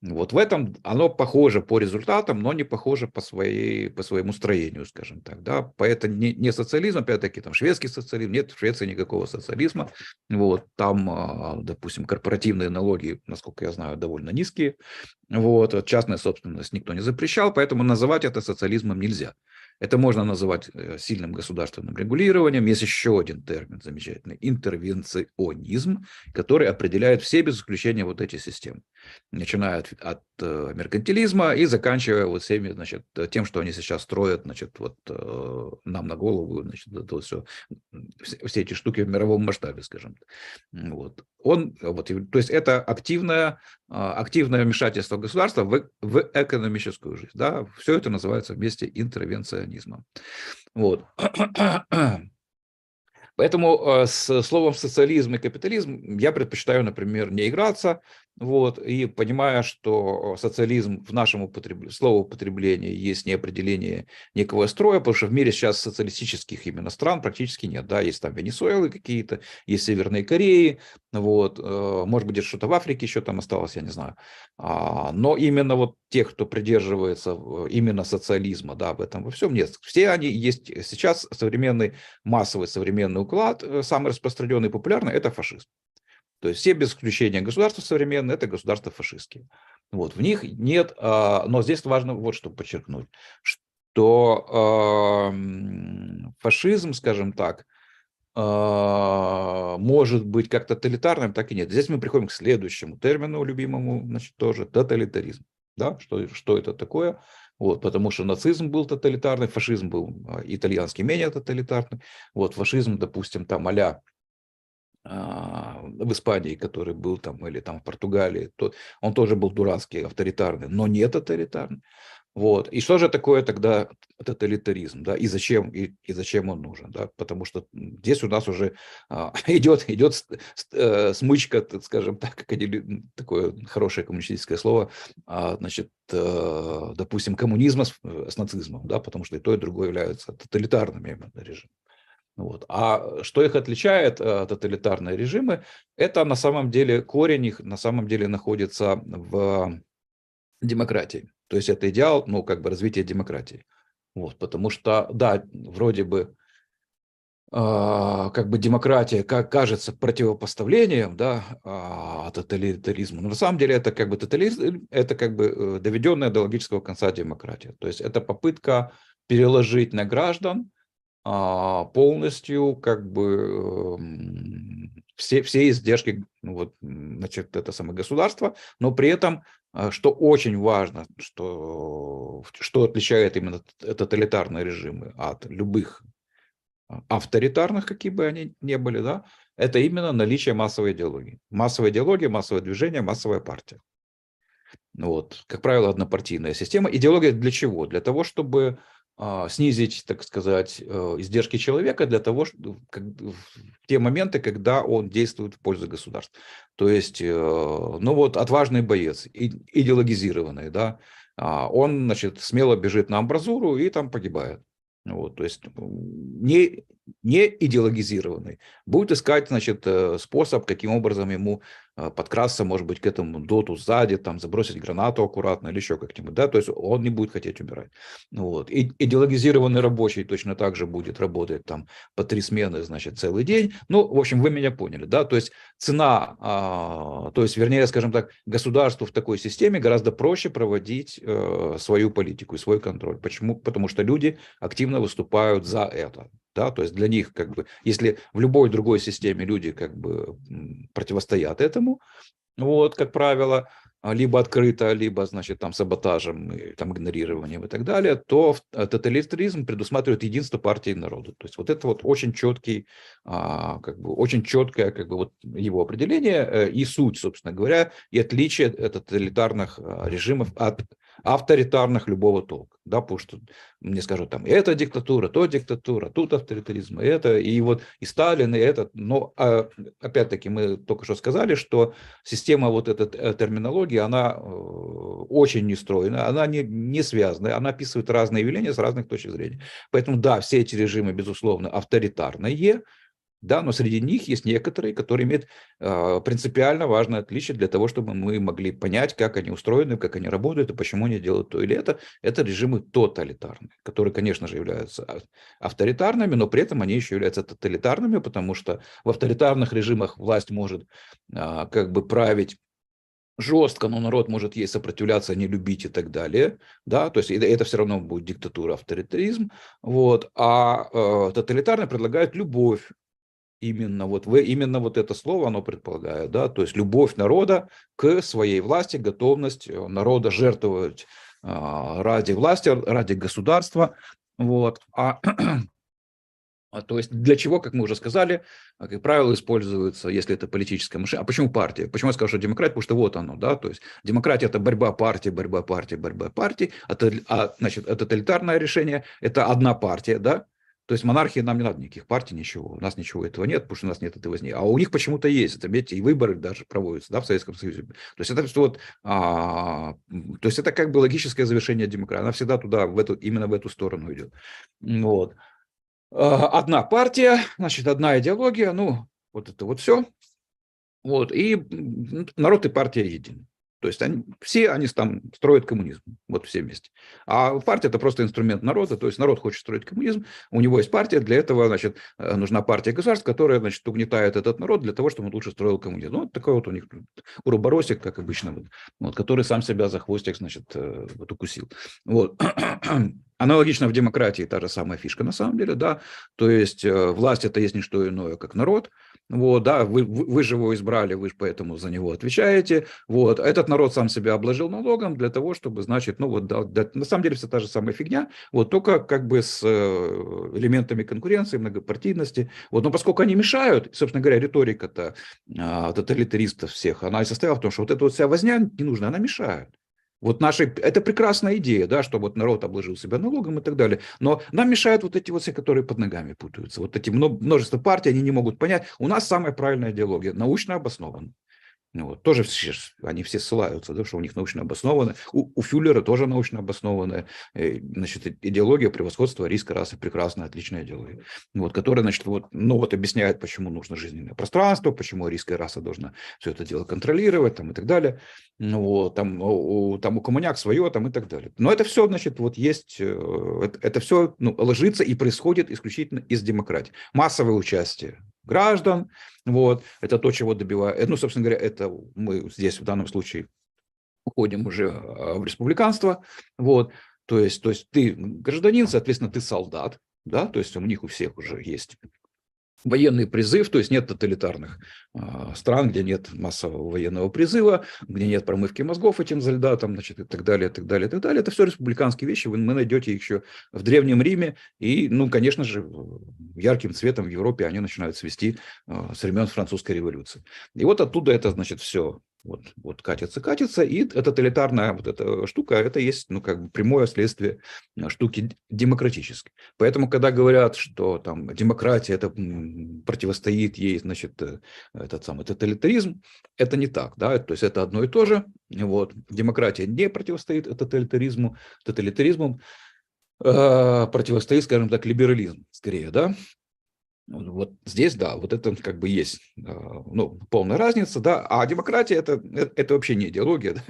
Вот в этом оно похоже по результатам, но не похоже по своему строению, скажем так. Да? Поэтому не социализм, опять-таки, там шведский социализм, нет в Швеции никакого социализма. Вот, там, допустим, корпоративные налоги, насколько я знаю, довольно низкие. Вот, частная собственность никто не запрещал, поэтому называть это социализмом нельзя. Это можно называть сильным государственным регулированием. Есть еще один термин замечательный – интервенционизм, который определяет все без исключения вот эти системы. Начиная от меркантилизма и заканчивая вот всеми, значит, тем, что они сейчас строят, значит, вот нам на голову, значит, это все эти штуки в мировом масштабе, скажем. Вот. То есть это активное вмешательство государства в экономическую жизнь. Да? Все это называется вместе интервенционизмом. Вот. Поэтому с словом социализм и капитализм я предпочитаю, например, не играться, вот, и понимая, что социализм в нашем словоупотреблении есть не определение некого строя, потому что в мире сейчас социалистических именно стран практически нет, да, есть там Венесуэлы какие-то, есть Северные Кореи, вот, может быть, что-то в Африке еще там осталось, я не знаю, но именно вот тех, кто придерживается именно социализма, да, в этом во всем нет, все они есть сейчас массовый современный уклад, самый распространенный и популярный – это фашизм. То есть все без исключения государства современные – это государства фашистские. Вот, в них нет, но здесь важно вот что подчеркнуть, что фашизм, скажем так, может быть как тоталитарным, так и нет. Здесь мы приходим к следующему термину любимому, значит, тоже тоталитаризм. Да? Что это такое? Вот, потому что нацизм был тоталитарный, фашизм был итальянский менее тоталитарный. Вот, фашизм, допустим, там а-ля в Испании, который был там, или там в Португалии, он тоже был дурацкий, авторитарный, но не тоталитарный. Вот. И что же такое тогда тоталитаризм, да, и зачем он нужен, да, потому что здесь у нас уже идет смычка, скажем так, такое хорошее коммунистическое слово, значит, допустим, коммунизма с нацизмом, да, потому что и то, и другое являются тоталитарными режимами. Вот. А что их отличает, тоталитарные режимы, это на самом деле корень их на самом деле находится в демократии. То есть это идеал, ну, как бы развития демократии. Вот, потому что, да, вроде бы, как бы демократия как кажется противопоставлением, да, тоталитаризму, но на самом деле это как бы тоталитаризм, это как бы доведенная до логического конца демократия. То есть это попытка переложить на граждан полностью как бы все издержки, ну, вот, значит, это самое государство, но при этом, что очень важно, что отличает именно тоталитарные режимы от любых авторитарных, какие бы они ни были, да, это именно наличие массовой идеологии. Массовая идеология, массовое движение, массовая партия. Вот. Как правило, однопартийная система. Идеология для чего? Для того, чтобы снизить, так сказать, издержки человека, для того, чтобы в те моменты, когда он действует в пользу государства. То есть, ну вот, отважный боец, идеологизированный, да, он, значит, смело бежит на амбразуру и там погибает. Вот, то есть не идеологизированный будет искать, значит, способ, каким образом ему подкрасться, может быть, к этому доту сзади, там, забросить гранату аккуратно или еще как-нибудь, да, то есть он не будет хотеть умирать. Вот. И идеологизированный рабочий точно так же будет работать там по 3 смены, значит, целый день. Ну, в общем, вы меня поняли, да, то есть цена, то есть, вернее, скажем так, государству в такой системе гораздо проще проводить свою политику и свой контроль. Почему? Потому что люди активно выступают за это. Да, то есть для них, как бы, если в любой другой системе люди как бы противостоят этому, вот, как правило, либо открыто, либо, значит, там саботажем, и, там, игнорированием и так далее, то тоталитаризм предусматривает единство партии и народа. То есть вот это вот очень четкий, как бы, очень четкое, как бы, вот его определение и суть, собственно говоря, и отличие тоталитарных режимов от авторитарных любого толка. Да, потому что мне скажут, там, это диктатура, то диктатура, тут авторитаризм, это, и вот и Сталин, и этот. Но, опять-таки, мы только что сказали, что система вот этой терминологии, она очень нестроена, она не связана, она описывает разные явления с разных точек зрения. Поэтому, да, все эти режимы, безусловно, авторитарные, да, но среди них есть некоторые, которые имеют принципиально важное отличие для того, чтобы мы могли понять, как они устроены, как они работают и почему они делают то или это. Это режимы тоталитарные, которые, конечно же, являются авторитарными, но при этом они еще являются тоталитарными, потому что в авторитарных режимах власть может как бы править жестко, но народ может ей сопротивляться, не любить и так далее, да, то есть это все равно будет диктатура, авторитаризм, вот, тоталитарные предлагают любовь. Именно вот это слово оно предполагает, да, то есть любовь народа к своей власти, готовность народа жертвовать ради власти, ради государства, вот. То есть для чего, как мы уже сказали, как правило, используется, если это политическая машина. А почему партия? Почему я скажу, что демократия? Потому что вот оно, да, то есть демократия – это борьба партии, борьба партии, борьба партии, значит, тоталитарное решение – это одна партия, да, то есть монархии нам не надо никаких партий, ничего, у нас ничего этого нет, потому что у нас нет этой возни. А у них почему-то есть, заметьте, и выборы даже проводятся, да, в Советском Союзе. То есть это что вот, то есть это как бы логическое завершение демократии, она всегда туда, именно в эту сторону идет. Вот. Одна партия, значит, одна идеология, ну, вот это вот все. Вот, и народ и партия едины. То есть все они там строят коммунизм, вот все вместе. А партия – это просто инструмент народа, то есть народ хочет строить коммунизм, у него есть партия, для этого, значит, нужна партия государств, которая, значит, угнетает этот народ для того, чтобы он лучше строил коммунизм. Ну, вот такой вот у них уроборосик, как обычно, вот, который сам себя за хвостик, значит, вот укусил. Вот. Аналогично в демократии та же самая фишка на самом деле, да, то есть власть – это есть не что иное, как народ. Вот, да, вы же его избрали, вы же поэтому за него отвечаете. Вот, этот народ сам себя обложил налогом для того, чтобы, значит, ну вот, да, на самом деле все та же самая фигня, вот, только как бы с элементами конкуренции, многопартийности. Вот, но поскольку они мешают, собственно говоря, риторика-то тоталитаристов всех, она и состояла в том, что вот эта вот вся возня не нужна, она мешает. Вот это прекрасная идея, да, что вот народ обложил себя налогом и так далее. Но нам мешают вот эти вот все, которые под ногами путаются. Вот эти множество партий, они не могут понять. У нас самая правильная идеология, научно обоснована. Вот. Тоже они все ссылаются, да, что у них научно обосновано. У Фюллера тоже научно обоснованная, значит, идеология превосходства риска расы, прекрасная, отличная идеология, вот, которая, значит, вот, ну, вот объясняет, почему нужно жизненное пространство, почему рисская раса должна все это дело контролировать, там, и так далее. Вот, там у коммуняк свое, там, и так далее. Но это все, значит, вот есть, это все, ну, ложится и происходит исключительно из демократии. Массовое участие граждан, вот, это то, чего добивают, ну, собственно говоря, это мы здесь в данном случае уходим уже в республиканство, вот, то есть ты гражданин, соответственно, ты солдат, да, то есть у них у всех уже есть военный призыв, то есть нет тоталитарных стран, где нет массового военного призыва, где нет промывки мозгов этим солдатам, значит, и так далее, и так далее, и так далее. Это все республиканские вещи, вы найдете их еще в Древнем Риме, и, ну, конечно же, ярким цветом в Европе они начинают свести с времен французской революции. И вот оттуда это, значит, все вот катится, и тоталитарная вот эта штука, это есть, ну, как бы прямое следствие штуки демократической. Поэтому, когда говорят, что там демократия это противостоит ей, значит, этот самый тоталитаризм, это не так, да, то есть это одно и то же. Вот. Демократия не противостоит тоталитаризму, тоталитаризму противостоит, скажем так, либерализм, скорее, да. Вот здесь, да, вот это как бы есть, ну, полная разница, да, а демократия это вообще не идеология, да,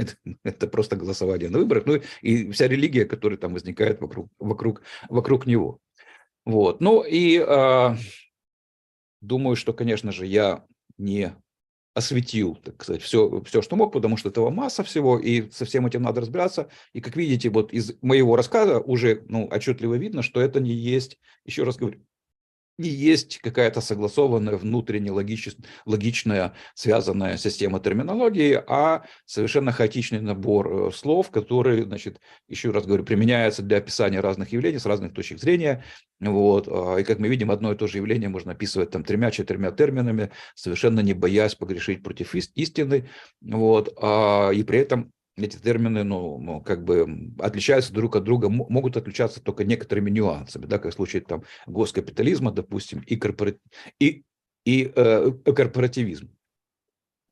это просто голосование на выборах, ну, и вся религия, которая там возникает вокруг него. Вот, ну, и думаю, что, конечно же, я не осветил, так сказать, все, что мог, потому что этого масса всего, и со всем этим надо разбираться, и, как видите, вот из моего рассказа уже, ну, отчетливо видно, что это не есть, еще раз говорю, не есть какая-то согласованная, внутренне логичная, связанная система терминологии, а совершенно хаотичный набор слов, которые, значит, еще раз говорю, применяются для описания разных явлений с разных точек зрения. Вот. И, как мы видим, одно и то же явление можно описывать там 3-4 терминами, совершенно не боясь погрешить против истины. Вот. И при этом эти термины, ну, как бы отличаются друг от друга, могут отличаться только некоторыми нюансами, да, как в случае там госкапитализма, допустим, и корпоративизм.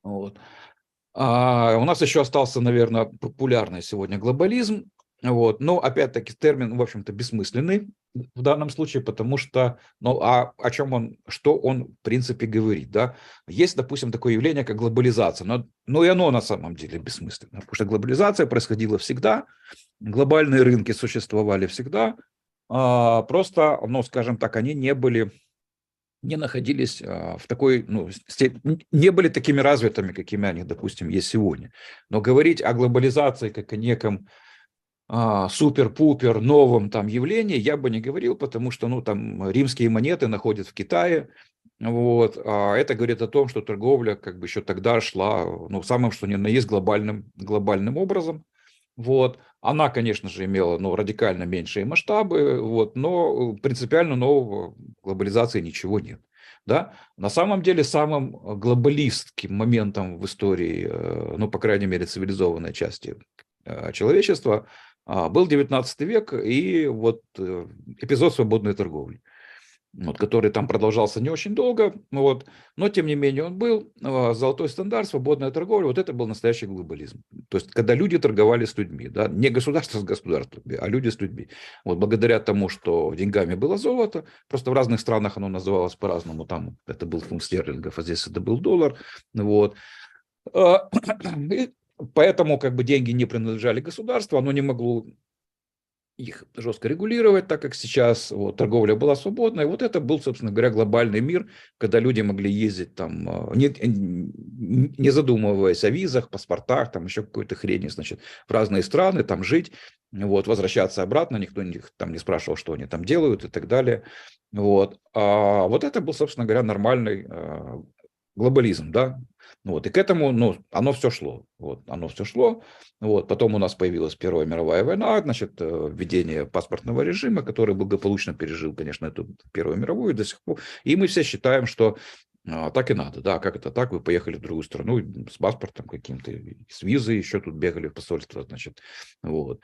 Вот. У нас еще остался, наверное, популярный сегодня глобализм. Вот. Но, опять-таки, термин, в общем-то, бессмысленный в данном случае, потому что, ну, о чем он, что он, в принципе, говорит, да? Есть, допустим, такое явление, как глобализация, но и оно на самом деле бессмысленно, потому что глобализация происходила всегда, глобальные рынки существовали всегда, просто, ну, скажем так, они не находились в такой, ну, не были такими развитыми, какими они, допустим, есть сегодня. Но говорить о глобализации как о неком супер-пупер новом там явлении я бы не говорил, потому что, ну, там римские монеты находят в Китае, вот, это говорит о том, что торговля как бы еще тогда шла, ну, самым что ни на есть глобальным образом. Вот. Она, конечно же, имела, ну, радикально меньшие масштабы, вот, но принципиально нового в глобализации ничего нет. Да? На самом деле самым глобалистским моментом в истории, ну, по крайней мере, цивилизованной части человечества был 19 век и вот эпизод свободной торговли, вот, который там продолжался не очень долго, вот, но тем не менее он был, золотой стандарт, свободная торговля, вот это был настоящий глобализм. То есть, когда люди торговали с людьми, да, не государство с государствами, а люди с людьми. Вот благодаря тому, что деньгами было золото, просто в разных странах оно называлось по-разному, там это был фунт стерлингов, а здесь это был доллар, вот. И поэтому как бы деньги не принадлежали государству, оно не могло их жестко регулировать, так как сейчас вот, торговля была свободной. Вот это был, собственно говоря, глобальный мир, когда люди могли ездить там, не задумываясь о визах, паспортах, там еще какой-то хрени, значит, в разные страны, там жить, вот, возвращаться обратно, никто там не спрашивал, что они там делают и так далее. Вот. А вот это был, собственно говоря, нормальный глобализм, да, вот, и к этому, ну, оно все шло, вот, оно все шло, вот, потом у нас появилась Первая мировая война, значит, введение паспортного режима, который благополучно пережил, конечно, эту Первую мировую до сих пор, и мы все считаем, что так и надо, да, как это так, вы поехали в другую страну с паспортом каким-то, с визой еще тут бегали в посольство, значит, вот.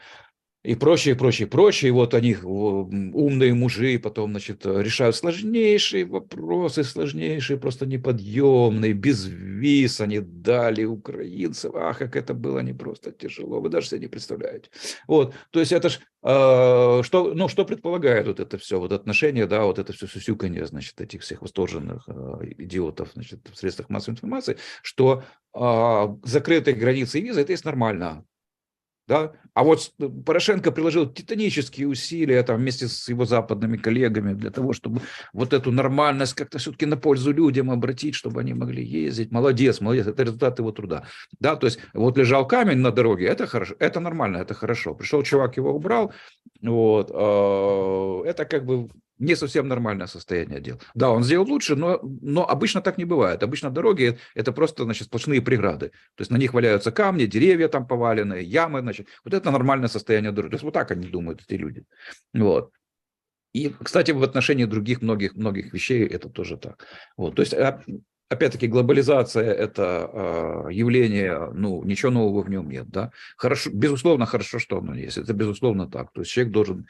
И прочее, прочее, прочее. И вот они, умные мужи, потом, значит, решают сложнейшие вопросы, сложнейшие, просто неподъемные, без виз они дали украинцам. Ах, как это было непросто тяжело, вы даже себе не представляете. Вот, то есть это ж, что, ну, что предполагает вот это все, вот отношения, да, вот это все сюсюканье, значит, этих всех восторженных идиотов, значит, в средствах массовой информации, что закрытые границы и визы, это есть нормально. Да? А вот Порошенко приложил титанические усилия там, вместе с его западными коллегами для того, чтобы вот эту нормальность как-то все-таки на пользу людям обратить, чтобы они могли ездить. Молодец, молодец, это результат его труда. Да? То есть вот лежал камень на дороге, это хорошо, это нормально, это хорошо. Пришел чувак, его убрал, вот, это как бы не совсем нормальное состояние дел. Да, он сделал лучше, но обычно так не бывает. Обычно дороги – это просто, значит, сплошные преграды. То есть на них валяются камни, деревья там поваленные, ямы, значит. Вот это нормальное состояние дороги. То есть вот так они думают, эти люди. Вот. И, кстати, в отношении других многих вещей это тоже так. Вот. То есть, опять-таки, глобализация – это явление, ну, ничего нового в нем нет. Да? Хорошо, безусловно, хорошо, что оно есть. Это безусловно так. То есть человек должен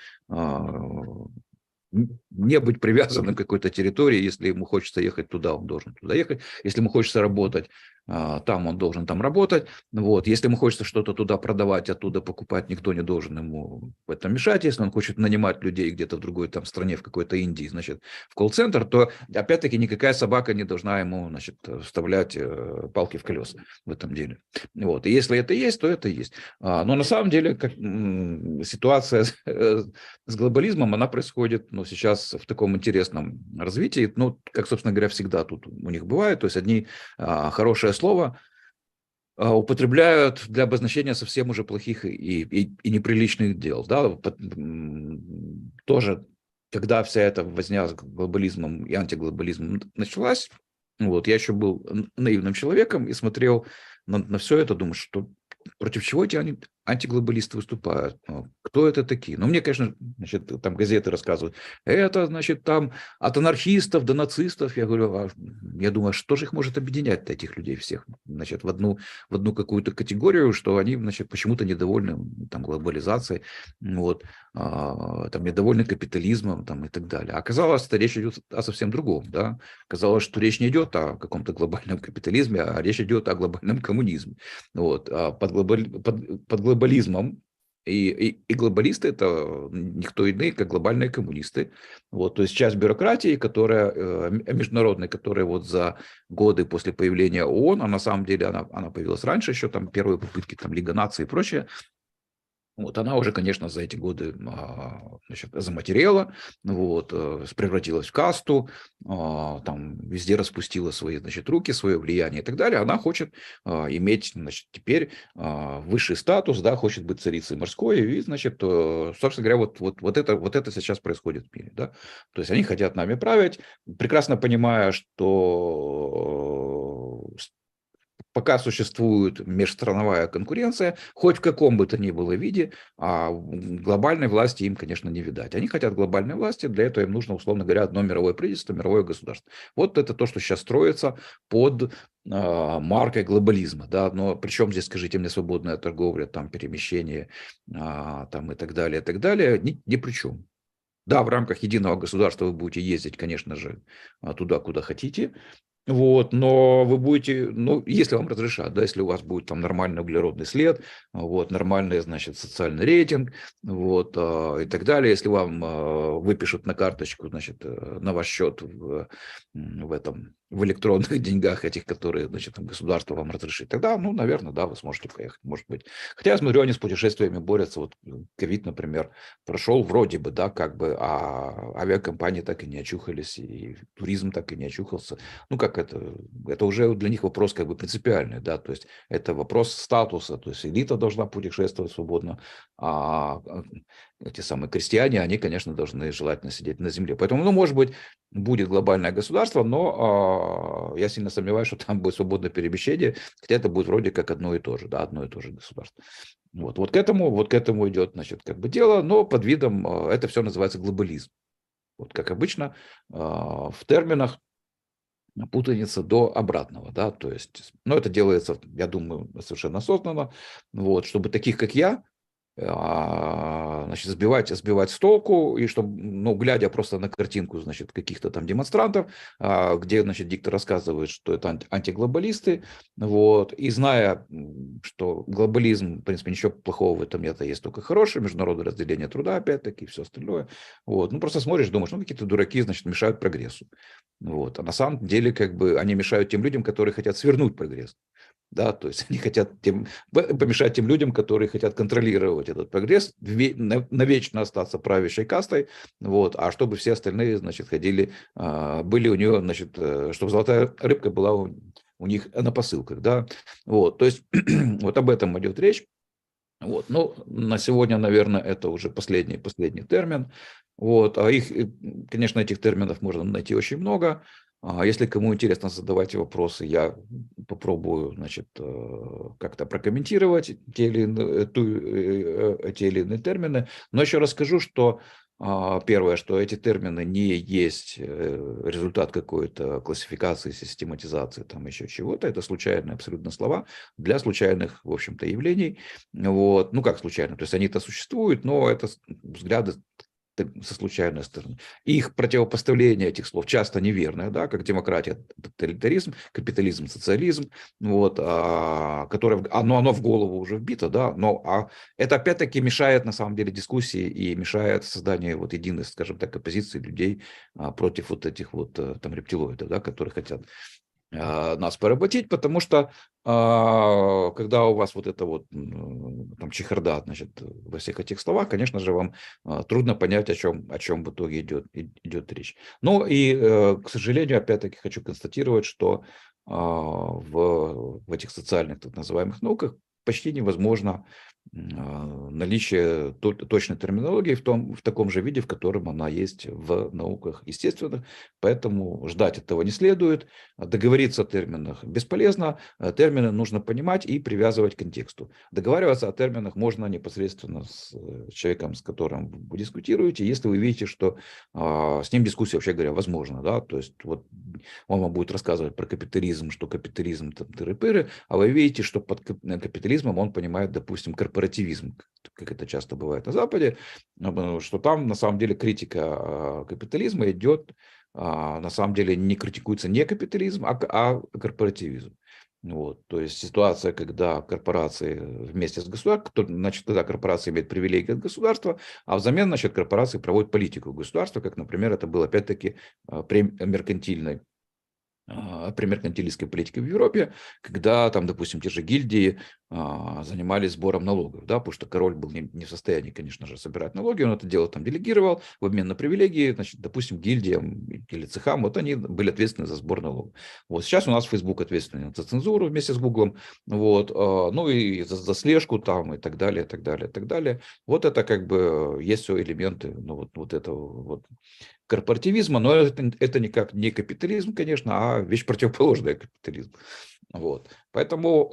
не быть привязанным к какой-то территории. Если ему хочется ехать туда, он должен туда ехать. Если ему хочется работать там, он должен там работать. Вот. Если ему хочется что-то туда продавать, оттуда покупать, никто не должен ему в этом мешать. Если он хочет нанимать людей где-то в другой там стране, в какой-то Индии, значит, в колл-центр, то опять-таки никакая собака не должна ему, значит, вставлять палки в колеса в этом деле. Вот. И если это есть, то это есть. Но на самом деле ситуация с глобализмом, она происходит, ну, сейчас в таком интересном развитии, ну, как, собственно говоря, всегда тут у них бывает. То есть одни хорошее слово употребляют для обозначения совсем уже плохих и неприличных дел. Да? Тоже, когда вся эта возня с глобализмом и антиглобализмом началась, вот, я еще был наивным человеком и смотрел на все это, думаю, что против чего эти антиглобалисты выступают? Кто это такие? Ну, мне, конечно, значит, там газеты рассказывают. Это, значит, там от анархистов до нацистов. Я говорю, я думаю, что же их может объединять, этих людей всех? Значит, в одну какую-то категорию, что они, значит, почему-то недовольны там, глобализацией, вот, там, недовольны капитализмом там, и так далее. А оказалось, что речь идет о совсем другом. Да? Оказалось, что речь не идет о каком-то глобальном капитализме, а речь идет о глобальном коммунизме. Вот, под глобализмом и глобалисты – это никто иные, как глобальные коммунисты. Вот, то есть часть бюрократии, которая международной, которая вот за годы после появления ООН, а на самом деле она появилась раньше, еще там первые попытки там, Лига наций и прочее, вот, она уже, конечно, за эти годы значит, заматерела, вот, превратилась в касту, там везде распустила свои, значит, руки, свое влияние и так далее. Она хочет иметь, значит, теперь высший статус, да, хочет быть царицей морской, и, значит, собственно говоря, вот это сейчас происходит в мире, да. То есть они хотят нами править, прекрасно понимая, что пока существует межстрановая конкуренция, хоть в каком бы то ни было виде, глобальной власти им, конечно, не видать. Они хотят глобальной власти, для этого им нужно, условно говоря, одно мировое правительство, мировое государство. Вот это то, что сейчас строится под маркой глобализма. Да? Но причем здесь, скажите мне, свободная торговля, там, перемещение там, и так далее, ни при чем. Да, в рамках единого государства вы будете ездить, конечно же, туда, куда хотите. Вот, но вы будете, ну, если вам разрешат, да, если у вас будет там нормальный углеродный след, вот, нормальный, значит, социальный рейтинг, вот, и так далее, если вам выпишут на карточку, значит, на ваш счет в электронных деньгах этих, которые, значит, там государство вам разрешит, тогда, ну, наверное, да, вы сможете поехать, может быть. Хотя я смотрю, они с путешествиями борются, вот ковид, например, прошел вроде бы, да, как бы, а авиакомпании так и не очухались, и туризм так и не очухался. Ну, как это уже для них вопрос как бы принципиальный, да, то есть это вопрос статуса, то есть элита должна путешествовать свободно, а эти самые крестьяне, они, конечно, должны желательно сидеть на земле. Поэтому, ну, может быть, будет глобальное государство, но я сильно сомневаюсь, что там будет свободное перемещение, хотя это будет вроде как одно и то же, да, одно и то же государство. Вот к этому идет, значит, как бы дело, но под видом, это все называется глобализм. Вот как обычно в терминах путаница до обратного, да, то есть, ну, это делается, я думаю, совершенно осознанно, вот, чтобы таких, как я, значит, сбивать с толку, и чтобы, ну, глядя просто на картинку, значит, каких-то там демонстрантов, где, значит, диктор рассказывает, что это антиглобалисты, вот, и зная, что глобализм, в принципе, ничего плохого в этом нет, а есть только хорошее, международное разделение труда, опять-таки, и все остальное, вот, ну, просто смотришь, думаешь, ну, какие-то дураки, значит, мешают прогрессу, вот, а на самом деле, как бы, они мешают тем людям, которые хотят свернуть прогресс. Да, то есть они хотят помешать тем людям, которые хотят контролировать этот прогресс, навечно остаться правящей кастой, вот, а чтобы все остальные, значит, ходили, были у нее, значит, чтобы золотая рыбка была у них на посылках, да, вот, то есть вот об этом идет речь. Вот. Ну, на сегодня, наверное, это уже последний термин. Вот, а их, конечно, этих терминов можно найти очень много. Если кому интересно, задавайте вопросы, я попробую, значит, как-то прокомментировать те или иные термины. Но еще расскажу, что первое, что эти термины не есть результат какой-то классификации, систематизации, там еще чего-то. Это случайные абсолютно слова для случайных, в общем-то, явлений. Вот. Ну, как случайно? То есть они-то существуют, но это взгляды со случайной стороны. Их противопоставление этих слов часто неверное, да, как демократия, тоталитаризм, капитализм, социализм, вот, которое, оно в голову уже вбито, да, но это опять-таки мешает на самом деле дискуссии и мешает созданию вот единой, скажем так, оппозиции людей против вот этих вот там рептилоидов, да, которые хотят нас поработить, потому что когда у вас вот это вот там чехарда, значит, во всех этих словах, конечно же, вам трудно понять, о чем в итоге идет речь. Ну и, к сожалению, опять-таки хочу констатировать, что в этих социальных так называемых науках почти невозможно наличие точной терминологии в таком же виде, в котором она есть в науках естественных, поэтому ждать этого не следует. Договориться о терминах бесполезно, термины нужно понимать и привязывать к контексту. Договариваться о терминах можно непосредственно с человеком, с которым вы дискутируете, если вы видите, что с ним дискуссия, вообще говоря, возможна. Да? То есть вот он вам будет рассказывать про капитализм, что капитализм там тыры-пыры, а вы видите, что под капитализмом он понимает, допустим, корпоративизм, как это часто бывает на Западе, что там на самом деле критика капитализма идет, на самом деле не критикуется не капитализм, а корпоративизм. Вот, то есть ситуация, когда корпорации вместе с государством, значит, когда корпорация имеет привилегии от государства, а взамен, значит, корпорации проводят политику государства, как, например, это было опять-таки при меркантилистской политики в Европе, когда там, допустим, те же гильдии занимались сбором налогов, да, потому что король был не в состоянии, конечно же, собирать налоги, он это дело там делегировал в обмен на привилегии, значит, допустим, гильдиям или цехам, вот они были ответственны за сбор налогов. Вот сейчас у нас Facebook ответственный за цензуру вместе с Гуглом, вот, ну и за слежку там и так далее, и так далее, и так далее. Вот это как бы есть все элементы, ну, вот этого вот корпоративизма, но это никак не капитализм, конечно, а вещь противоположная капитализму. Вот. Поэтому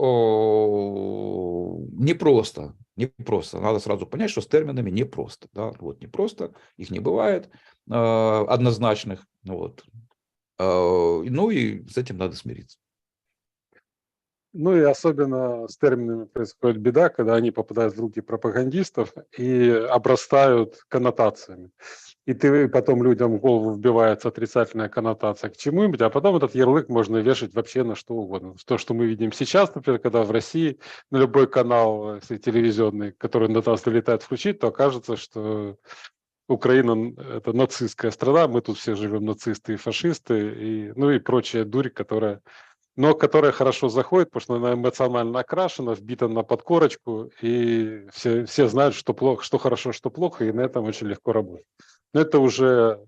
непросто. Надо сразу понять, что с терминами непросто. Да? Вот, непросто, их не бывает однозначных. Вот. Ну и с этим надо смириться. Ну и особенно с терминами происходит беда, когда они попадают в руки пропагандистов и обрастают коннотациями. И ты потом людям в голову вбивается отрицательная коннотация к чему-нибудь, а потом этот ярлык можно вешать вообще на что угодно. То, что мы видим сейчас, например, когда в России на любой канал если телевизионный, который на нас долетает, включить, то окажется, что Украина – это нацистская страна, мы тут все живем нацисты и фашисты, и, ну и прочая дурь, которая хорошо заходит, потому что она эмоционально окрашена, вбита на подкорочку, и все знают, что плохо, что хорошо, что плохо, и на этом очень легко работать. Но это уже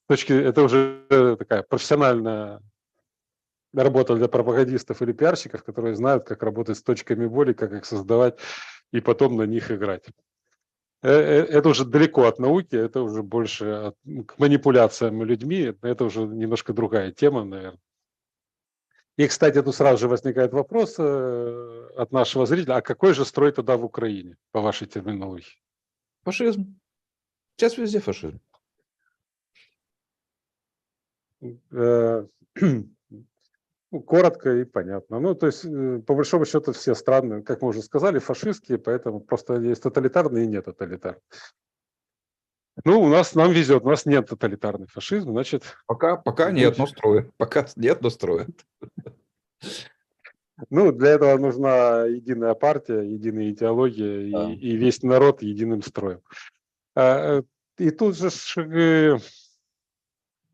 такая профессиональная работа для пропагандистов или пиарщиков, которые знают, как работать с точками боли, как их создавать и потом на них играть. Это уже далеко от науки, это уже больше к манипуляциям людьми, это уже немножко другая тема, наверное. И, кстати, тут сразу же возникает вопрос от нашего зрителя, а какой же строй тогда в Украине, по вашей терминологии? Фашизм. Сейчас везде фашизм. Э, Ну, коротко и понятно. Ну, то есть, по большому счету, все страны, как мы уже сказали, фашистские, поэтому просто есть тоталитарные и не тоталитарные. Ну, нам везет, у нас нет тоталитарный фашизм, значит, Пока нет, будет... но строят. Пока нет, но строят. Ну, для этого нужна единая партия, единая идеология Да. и весь народ единым строем. И тут же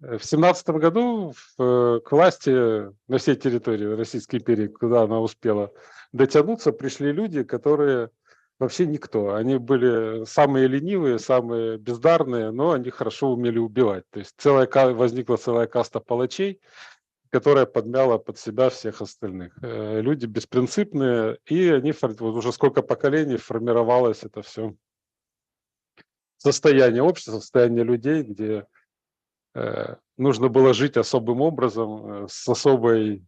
в 17 году к власти на всей территории Российской империи, куда она успела дотянуться, пришли люди, которые вообще никто. Они были самые ленивые, самые бездарные, но они хорошо умели убивать. То есть возникла целая каста палачей, которая подмяла под себя всех остальных. Люди беспринципные, и они вот уже сколько поколений формировалось это все состояние общества, состояние людей, где нужно было жить особым образом, с особой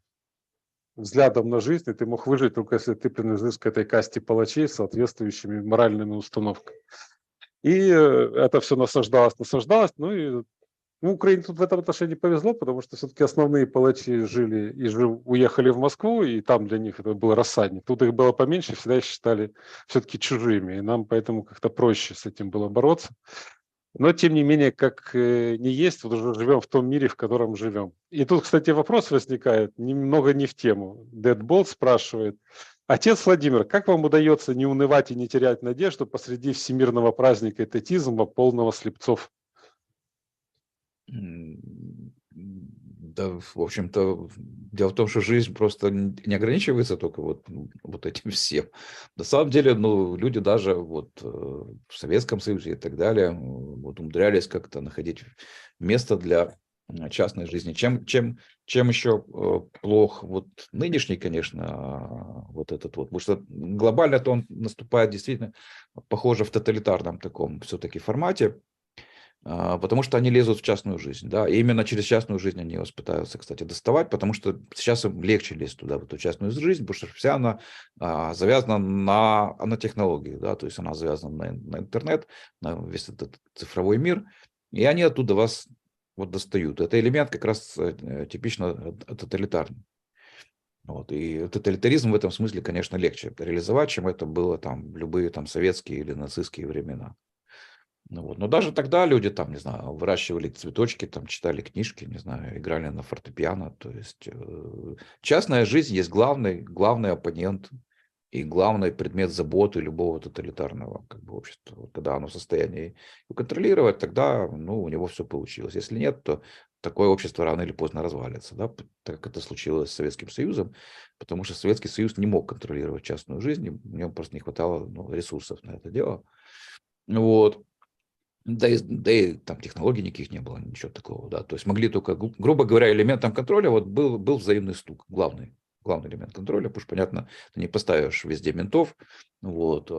взглядом на жизнь, и ты мог выжить только если ты принадлежишь к этой касте палачей с соответствующими моральными установками. И это все насаждалось, ну и Украине тут в этом отношении повезло, потому что все-таки основные палачи жили и уехали в Москву, и там для них это был рассадник. Тут их было поменьше, всегда их считали все-таки чужими, и нам поэтому как-то проще с этим было бороться. Но, тем не менее, как не есть, вот уже живем в том мире, в котором живем. И тут, кстати, вопрос возникает, немного не в тему. Deadbolt спрашивает: отец Владимир, как вам удается не унывать и не терять надежду посреди всемирного праздника этатизма, полного слепцов? Да, в общем-то, дело в том, что жизнь просто не ограничивается только вот этим всем. На самом деле, ну, люди даже вот в Советском Союзе и так далее вот умудрялись как-то находить место для частной жизни. Чем еще плох вот нынешний, конечно, вот этот вот, потому что глобально-то он наступает действительно, похоже, в тоталитарном таком все-таки формате. Потому что они лезут в частную жизнь, да, и именно через частную жизнь они вас пытаются, кстати, доставать, потому что сейчас им легче лезть туда, в эту частную жизнь, потому что вся она завязана на технологии, да, то есть она завязана на интернет, на весь этот цифровой мир, и они оттуда вас вот достают. Это элемент как раз типично тоталитарный. Вот. И тоталитаризм в этом смысле, конечно, легче реализовать, чем это было там в любые там советские или нацистские времена. Ну вот. Но даже тогда люди там, не знаю, выращивали цветочки, там читали книжки, не знаю, играли на фортепиано. То есть частная жизнь есть главный оппонент и главный предмет заботы любого тоталитарного как бы, общества. Вот когда оно в состоянии его контролировать, тогда ну, у него все получилось. Если нет, то такое общество рано или поздно развалится, да, так как это случилось с Советским Союзом, потому что Советский Союз не мог контролировать частную жизнь, в нем просто не хватало ресурсов на это дело. Вот. Да и там технологий никаких не было, ничего такого, да. То есть могли только, грубо говоря, элементом контроля вот был взаимный стук, главный элемент контроля, потому что, понятно, ты не поставишь везде ментов, вот,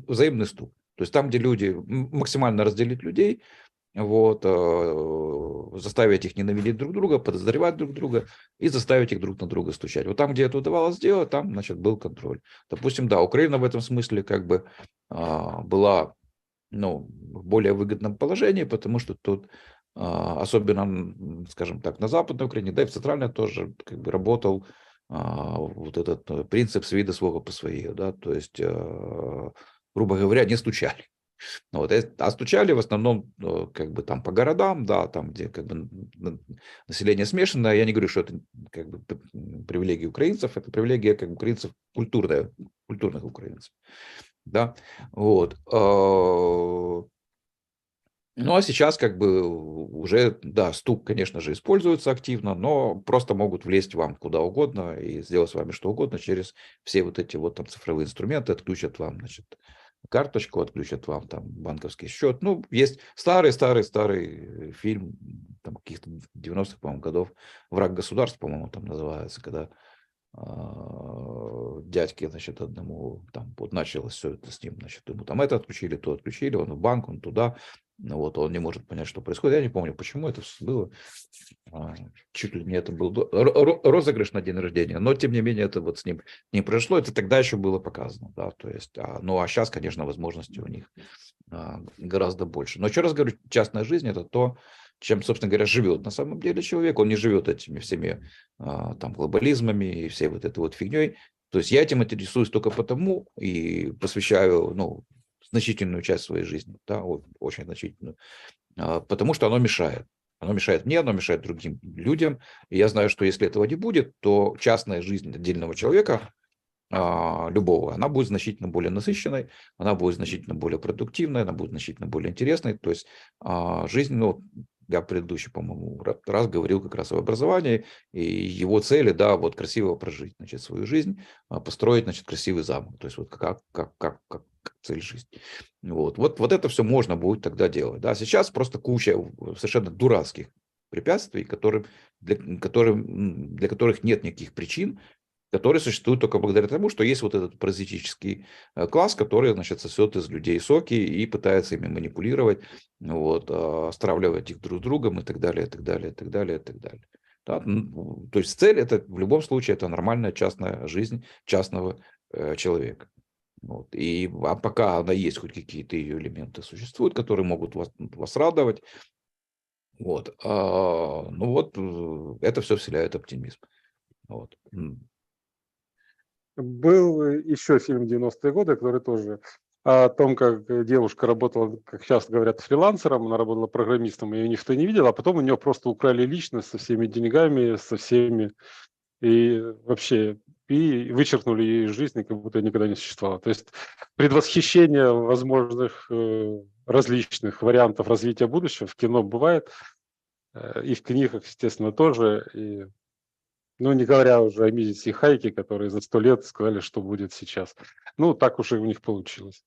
взаимный стук. То есть там, где люди, максимально разделить людей, вот, заставить их ненавидеть друг друга, подозревать друг друга и заставить их друг на друга стучать. Вот там, где это удавалось сделать, там, значит, был контроль. Допустим, да, Украина в этом смысле как бы была в более выгодном положении, потому что тут, особенно, скажем так, на Западной Украине, да и в Центральной тоже как бы работал вот этот принцип «свида свого по своей», да, то есть, грубо говоря, не стучали. Вот, а стучали в основном как бы там по городам, да, там, где как бы население смешанное. Я не говорю, что это как бы привилегия украинцев, это привилегия как бы украинцев, культурных украинцев. Да, вот. Ну, а сейчас как бы уже, да, стук, конечно же, используется активно, но просто могут влезть вам куда угодно и сделать с вами что угодно через все вот эти вот там цифровые инструменты, отключат вам, значит, карточку, отключат вам там банковский счет. Ну, есть старый фильм там каких-то 90-х, по-моему, годов, «Враг государства», по-моему, там называется, когда дядьке, значит, одному там вот началось все это с ним, значит, ему там это отключили, то отключили, он в банк, он туда, ну вот, он не может понять, что происходит. Я не помню, почему это было. Чуть ли не это был розыгрыш на день рождения, но тем не менее это вот с ним не произошло, это тогда еще было показано, да, то есть, ну а сейчас, конечно, возможностей у них гораздо больше. Но еще раз говорю, частная жизнь это то, чем, собственно говоря, живет на самом деле человек. Он не живет этими всеми там глобализмами и всей вот этой вот фигней. То есть я этим интересуюсь только потому и посвящаю, значительную часть своей жизни, да, очень значительную, потому что оно мешает. Оно мешает мне, оно мешает другим людям. И я знаю, что если этого не будет, то частная жизнь отдельного человека, любого, она будет значительно более насыщенной, она будет значительно более продуктивной, она будет значительно более интересной. То есть жизнь, я предыдущий, по-моему, раз говорил как раз об образовании, и его цели, да, вот красиво прожить, значит, свою жизнь, построить, значит, красивый замок. То есть вот как цель жизни. Вот это все можно будет тогда делать. Да. Сейчас просто куча совершенно дурацких препятствий, для которых нет никаких причин, который существует только благодаря тому, что есть вот этот паразитический класс, который, значит, сосет из людей соки и пытается ими манипулировать, вот, стравливать их друг с другом и так далее, и так далее, и так далее, и так далее. Да? То есть цель это в любом случае это нормальная частная жизнь частного человека. Вот. А пока она есть, хоть какие-то ее элементы существуют, которые могут вас радовать, вот, ну вот, это все вселяет оптимизм. Вот. Был еще фильм «90-е годы», который тоже о том, как девушка работала, как сейчас говорят, фрилансером, она работала программистом, ее никто не видел, а потом у нее просто украли личность со всеми деньгами, со всеми, и вообще, и вычеркнули ей из жизни, как будто никогда не существовало. То есть предвосхищение возможных различных вариантов развития будущего в кино бывает, и в книгах, естественно, тоже, и ну, не говоря уже о Мизисе и Хайке, которые за 100 лет сказали, что будет сейчас. Ну, так уж и у них получилось.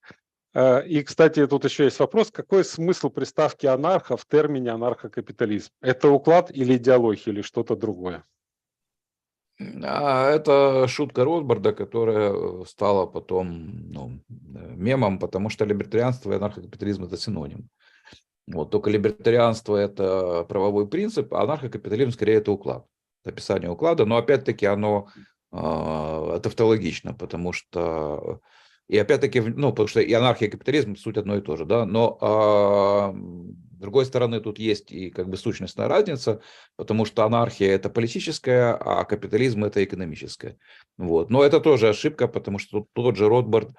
И, кстати, тут еще есть вопрос, какой смысл приставки анархо в термине анархокапитализм? Это уклад или идеология, или что-то другое? Это шутка Росбарда, которая стала потом мемом, потому что либертарианство и анархокапитализм – это синоним. Вот, только либертарианство – это правовой принцип, а анархокапитализм скорее это уклад. Описание уклада, но опять-таки оно тавтологично, потому что и опять-таки, ну, потому что и анархия, и капитализм суть одно и то же, да, но с другой стороны тут есть и как бы сущностная разница, потому что анархия это политическая, а капитализм это экономическая. Вот. Но это тоже ошибка, потому что тот же Ротбард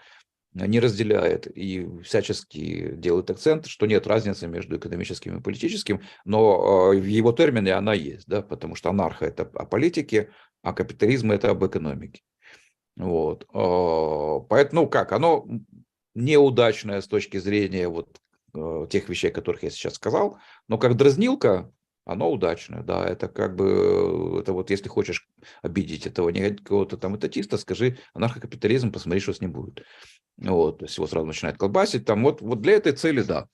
не разделяет и всячески делает акцент, что нет разницы между экономическим и политическим, но в его термине она есть, да, потому что анархия это о политике, а капитализм это об экономике. Вот. Поэтому, ну как, оно неудачное с точки зрения вот тех вещей, которых я сейчас сказал, но как дразнилка, оно удачное, да, это как бы, это вот если хочешь обидеть этого какого-то там этатиста, скажи анархокапитализм, посмотри, что с ним будет. Вот, то есть его сразу начинает колбасить, там вот для этой цели, да.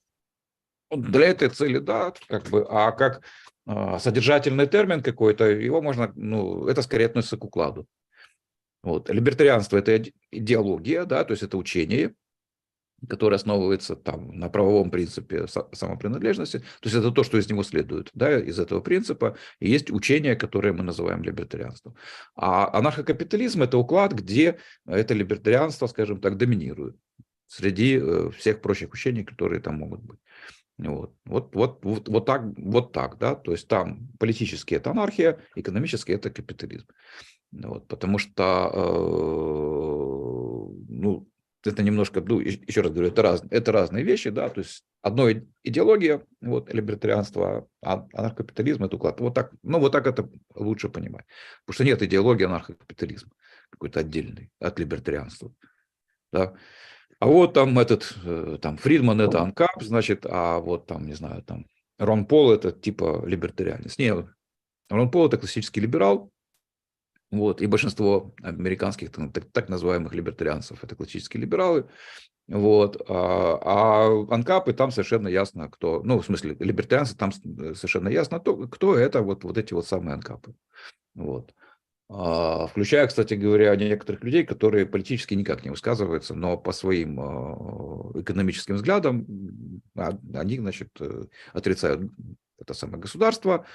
Вот для этой цели, да, как бы, а как содержательный термин какой-то, его можно, ну, это скорее относится к укладу. Вот. Либертарианство – это идеология, да, то есть это учение, которое основывается там на правовом принципе самопринадлежности. То есть это то, что из него следует, да, из этого принципа. И есть учение, которое мы называем либертарианством. А анархокапитализм – это уклад, где это либертарианство, скажем так, доминирует среди всех прочих учений, которые там могут быть. Вот так, да, то есть там политически это анархия, экономически это капитализм. Вот, потому что, ну, это немножко, ну, еще раз говорю, это разные вещи, да, то есть одно идеология, вот, либертарианство, а анархокапитализм – это уклад. Вот так, ну, вот так это лучше понимать. Потому что нет идеологии анархокапитализма, какой-то отдельный от либертарианства, да. А вот там там Фридман – это анкап, значит, а вот там, не знаю, там Рон Пол – это типа либертарианец. Нет, Рон Пол – это классический либерал. Вот, и большинство американских так называемых либертарианцев – это классические либералы. Вот, а анкапы там совершенно ясно, кто, ну, в смысле, либертарианцы там совершенно ясно, кто это вот эти вот самые анкапы. Вот. Включая, кстати говоря, некоторых людей, которые политически никак не высказываются, но по своим экономическим взглядам они, значит, отрицают это самое государство,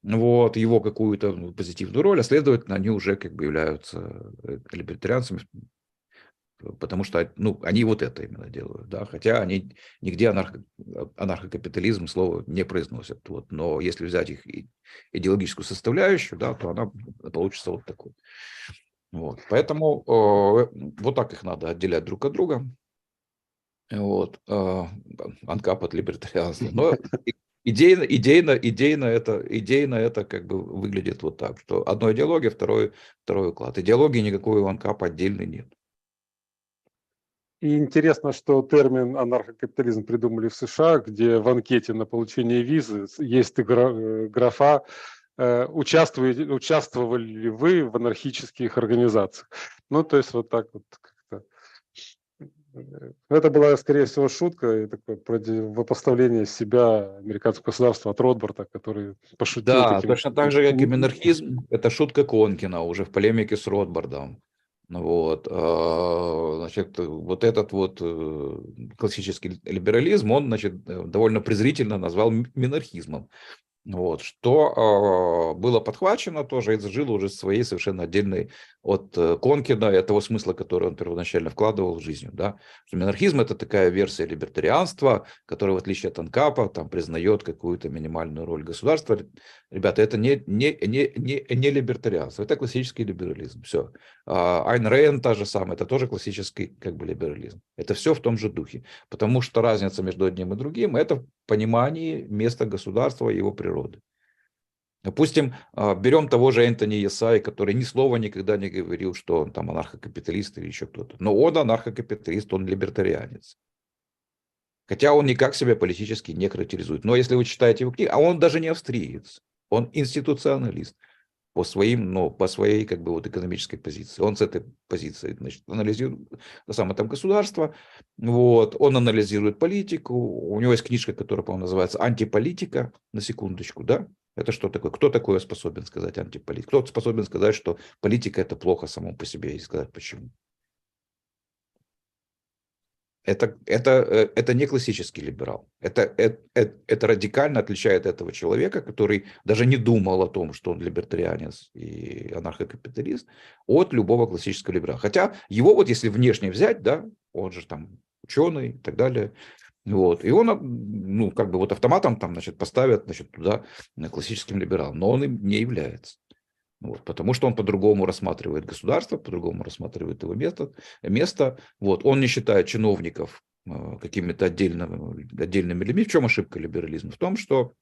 вот, его какую-то позитивную роль, а следовательно, они уже как бы являются либертарианцами, потому что, ну, они вот это именно делают, да, хотя они нигде анархокапитализм слово не произносят, вот, но если взять их идеологическую составляющую, да, то она получится вот такой. Вот, поэтому вот так их надо отделять друг от друга, вот, анкап от либертарианства, но идейно это как бы выглядит вот так, что одно идеология, второй уклад. Идеологии никакой у анкапа отдельной нет. И интересно, что термин анархокапитализм придумали в США, где в анкете на получение визы есть графа «Участвовали ли вы в анархических организациях?» Ну, то есть вот так вот как-то Это была, скорее всего, шутка и такое выпоставление себя, американского государства от Ротбарда, который пошутил Да, таким... точно так же, как и монархизм, это шутка Конкина уже в полемике с Ротбардом. Вот, значит, вот этот вот классический либерализм, он, значит, довольно презрительно назвал минархизмом. Вот, что было подхвачено тоже и зажило уже своей совершенно отдельной от Конкина и от того смысла, который он первоначально вкладывал в жизнь. Да? Что монархизм – это такая версия либертарианства, которая, в отличие от Анкапа, там, признает какую-то минимальную роль государства. Ребята, это не либертарианство, это классический либерализм. Все. Айн Рэнд та же самая, это тоже классический как бы либерализм. Это все в том же духе. Потому что разница между одним и другим – это в понимании места государства и его природы. Допустим, берем того же Энтони Ясаи, который ни слова никогда не говорил, что он там анархокапиталист или еще кто-то. Но он анархокапиталист, он либертарианец. Хотя он никак себя политически не характеризует. Но если вы читаете его книги, а он даже не австриец, он институционалист по своим, но по своей как бы вот экономической позиции. Он с этой позиции, значит, анализирует самое там государство, вот, он анализирует политику, у него есть книжка, которая, по-моему, называется «Антиполитика», на секундочку, да? Это что такое? Кто такое способен сказать антиполитика? Кто способен сказать, что политика это плохо само по себе, и сказать почему? Это не классический либерал. Это радикально отличает этого человека, который даже не думал о том, что он либертарианец и анархокапиталист, от любого классического либерала. Хотя его вот если внешне взять, да, он же там ученый и так далее, вот, и он, ну, как бы вот автоматом там, значит, поставят, значит, туда классическим либералом, но он им не является. Вот, потому что он по-другому рассматривает государство, по-другому рассматривает его место. Вот, он не считает чиновников какими-то отдельными людьми. В чем ошибка либерализма? В том, что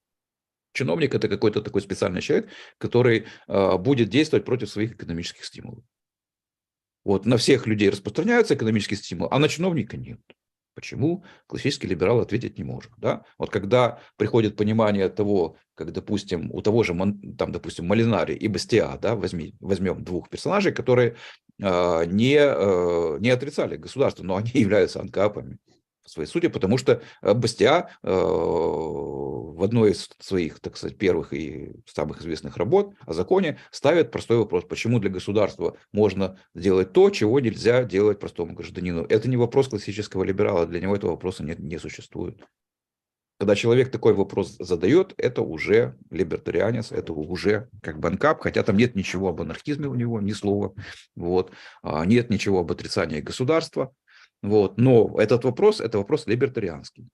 чиновник – это какой-то такой специальный человек, который будет действовать против своих экономических стимулов. Вот, на всех людей распространяются экономические стимулы, а на чиновника нет. Почему? Классический либерал ответить не может. Да? Вот когда приходит понимание того, как, допустим, у того же, там, допустим, Молинари и Бастиа, да, возьмем двух персонажей, которые не отрицали государство, но они являются анкапами по своей сути, потому что Бастиа в одной из своих, так сказать, первых и самых известных работ о законе ставит простой вопрос, почему для государства можно делать то, чего нельзя делать простому гражданину. Это не вопрос классического либерала, для него этого вопроса не существует. Когда человек такой вопрос задает, это уже либертарианец, это уже как бы анкап, хотя там нет ничего об анархизме у него, ни слова, вот, нет ничего об отрицании государства, вот, но этот вопрос, это вопрос либертарианский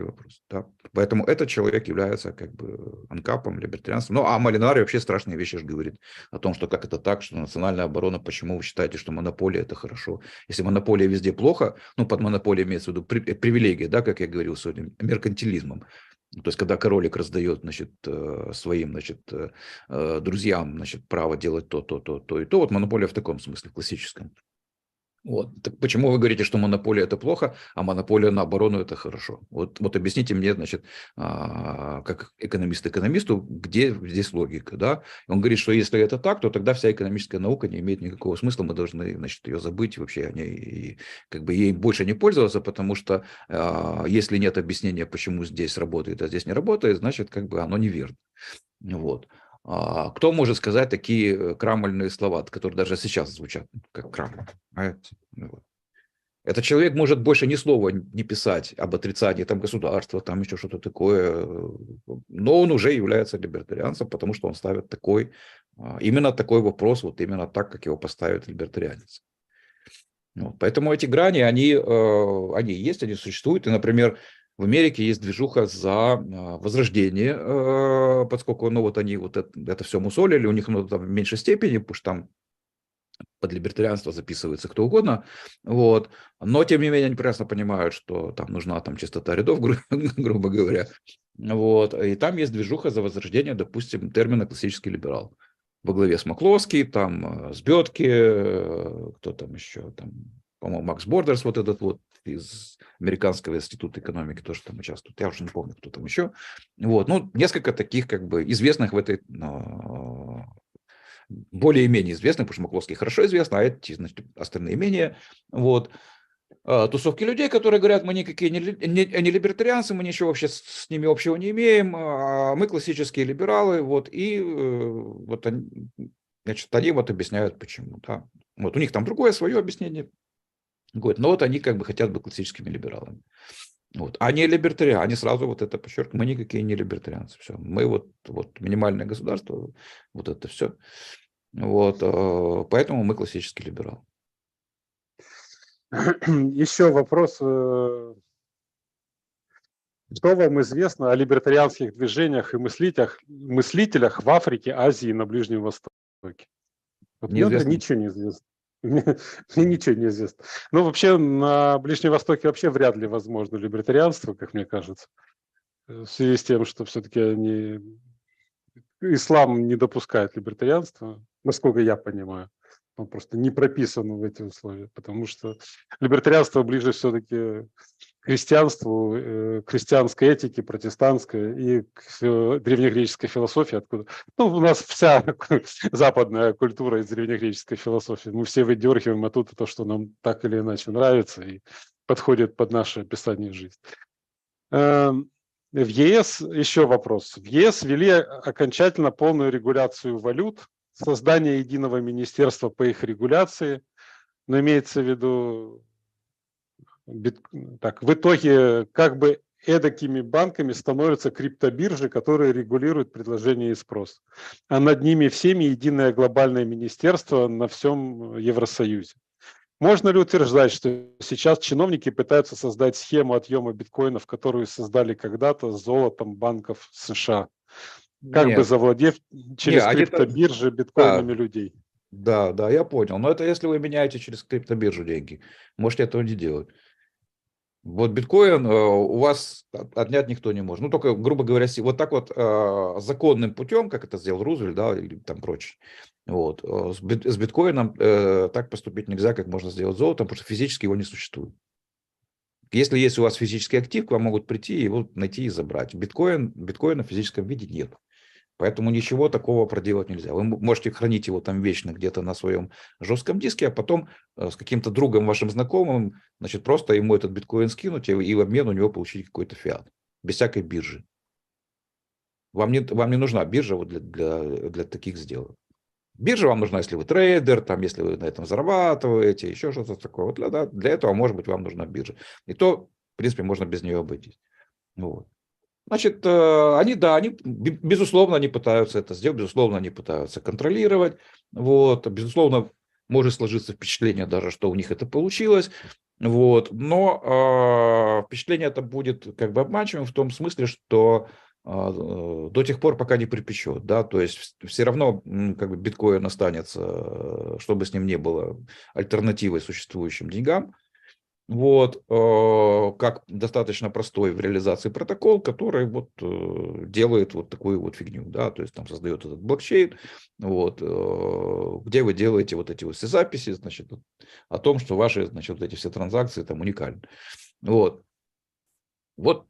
вопрос, да. Поэтому этот человек является как бы анкапом, либертарианством. Ну, а Молинари вообще страшные вещи же говорит о том, что как это так, что национальная оборона, почему вы считаете, что монополия это хорошо? Если монополия везде плохо, ну, под монополией имеется в виду привилегия, да, как я говорил сегодня, меркантилизмом. То есть, когда королик раздает, значит, своим, значит, друзьям, значит, право делать то и то, вот монополия в таком смысле, в классическом. Вот. Так почему вы говорите, что монополия это плохо, а монополия на оборону это хорошо? Вот объясните мне, значит, как экономист экономисту, где здесь логика, да? Он говорит, что если это так, то тогда вся экономическая наука не имеет никакого смысла, мы должны, значит, ее забыть вообще, о ней, и как бы ей больше не пользоваться, потому что если нет объяснения, почему здесь работает, а здесь не работает, значит, как бы оно неверно. Вот. Кто может сказать такие крамольные слова, которые даже сейчас звучат как крамоль? Вот. Этот человек может больше ни слова не писать об отрицании там, государства, там еще что-то такое, но он уже является либертарианцем, потому что он ставит именно такой вопрос, вот именно так, как его поставит либертарианец. Вот. Поэтому эти грани, они есть, они существуют. И, например, в Америке есть движуха за возрождение, поскольку ну, вот они вот это все мусолили, у них ну, там, в меньшей степени, потому что там под либертарианство записывается кто угодно, вот. Но, тем не менее, они прекрасно понимают, что там нужна там, чистота рядов, грубо говоря. Вот. И там есть движуха за возрождение, допустим, термина «классический либерал». Во главе с Макловский, там, с Бетки, кто там еще, там, по-моему, Макс Бордерс, вот этот вот из Американского института экономики тоже там участвует. Я уже не помню, кто там еще. Вот. Ну, несколько таких как бы известных в этой более-менее известных, потому что Макловский хорошо известно, а эти, значит, остальные менее. Вот. тусовки людей, которые говорят, мы никакие не либертарианцы, мы ничего вообще с ними общего не имеем, мы классические либералы, вот, и вот они, значит, они вот объясняют, почему, да. Вот у них там другое свое объяснение, вот, но вот они как бы хотят быть классическими либералами. Вот. А не либертариане, они сразу вот это подчеркивают, мы никакие не либертарианцы, все, мы вот минимальное государство, вот это все, вот, поэтому мы классический либерал. Еще вопрос. Что вам известно о либертарианских движениях и мыслителях в Африке, Азии и на Ближнем Востоке? Вот мне, например, Неизвестно. ничего не известно. Мне ничего не известно. Ну, вообще, на Ближнем Востоке вообще вряд ли возможно либертарианство, как мне кажется. В связи с тем, что все-таки ислам не допускает либертарианства, насколько я понимаю. Он просто не прописан в эти условия, потому что либертарианство ближе все-таки к христианству, к христианской этике, протестантской и к древнегреческой философии. Откуда? Ну, у нас вся западная культура из древнегреческой философии. Мы все выдергиваем оттуда то, что нам так или иначе нравится и подходит под наше описание жизни. В ЕС, еще вопрос. В ЕС ввели окончательно полную регуляцию валют, создание единого министерства по их регуляции, но имеется в виду, так, в итоге как бы эдакими банками становятся криптобиржи, которые регулируют предложение и спрос. А над ними всеми единое глобальное министерство на всем Евросоюзе. Можно ли утверждать, что сейчас чиновники пытаются создать схему отъема биткоинов, которую создали когда-то с золотом банков США, как бы Нет, завладев не, через они криптобиржи да, биткоинами людей? да, я понял. Но это если вы меняете через криптобиржу деньги. Можете этого не делать. Вот биткоин у вас отнять никто не может. Ну, только, грубо говоря, вот так вот законным путем, как это сделал Рузвельт, да, или там прочее. Вот. С биткоином так поступить нельзя, как можно сделать с золотом, потому что физически его не существует. Если есть у вас физический актив, к вам могут прийти и его найти и забрать. Биткоина в физическом виде нет. Поэтому ничего такого проделать нельзя. Вы можете хранить его там вечно где-то на своем жестком диске, а потом с каким-то другом вашим знакомым, значит, просто ему этот биткоин скинуть и в обмен у него получить какой-то фиат. Без всякой биржи. Вам не нужна биржа вот для таких сделок. Биржа вам нужна, если вы трейдер, там, если вы на этом зарабатываете, еще что-то такое. Вот для этого, может быть, вам нужна биржа. И то, в принципе, можно без нее обойтись. Вот. Значит, безусловно, они пытаются это сделать, безусловно, они пытаются контролировать. Вот, безусловно, может сложиться впечатление даже, что у них это получилось. Вот, но впечатление это будет как бы обманчивым в том смысле, что до тех пор, пока не припечет, да, то есть все равно как бы биткоин останется, чтобы с ним не было альтернативой существующим деньгам. Вот, как достаточно простой в реализации протокол, который вот делает вот такую вот фигню, да, то есть там создает этот блокчейн, вот, где вы делаете вот эти вот все записи, значит, о том, что ваши, значит, вот эти все транзакции там уникальны. Вот, вот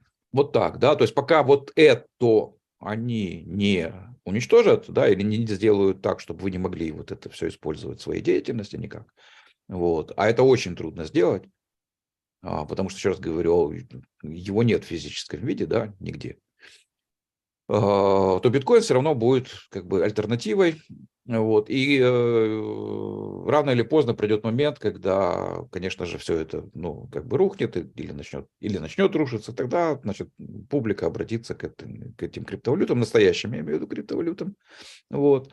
так, да, то есть пока вот это они не уничтожат, да, или не сделают так, чтобы вы не могли вот это все использовать в своей деятельности никак, вот, а это очень трудно сделать. Потому что, еще раз говорю, его нет в физическом виде, да, нигде, то биткоин все равно будет как бы альтернативой. Вот, и рано или поздно придет момент, когда, конечно же, все это, ну, как бы рухнет или начнет рушиться, тогда, значит, публика обратится к этим криптовалютам, настоящим, я имею в виду криптовалютам, вот,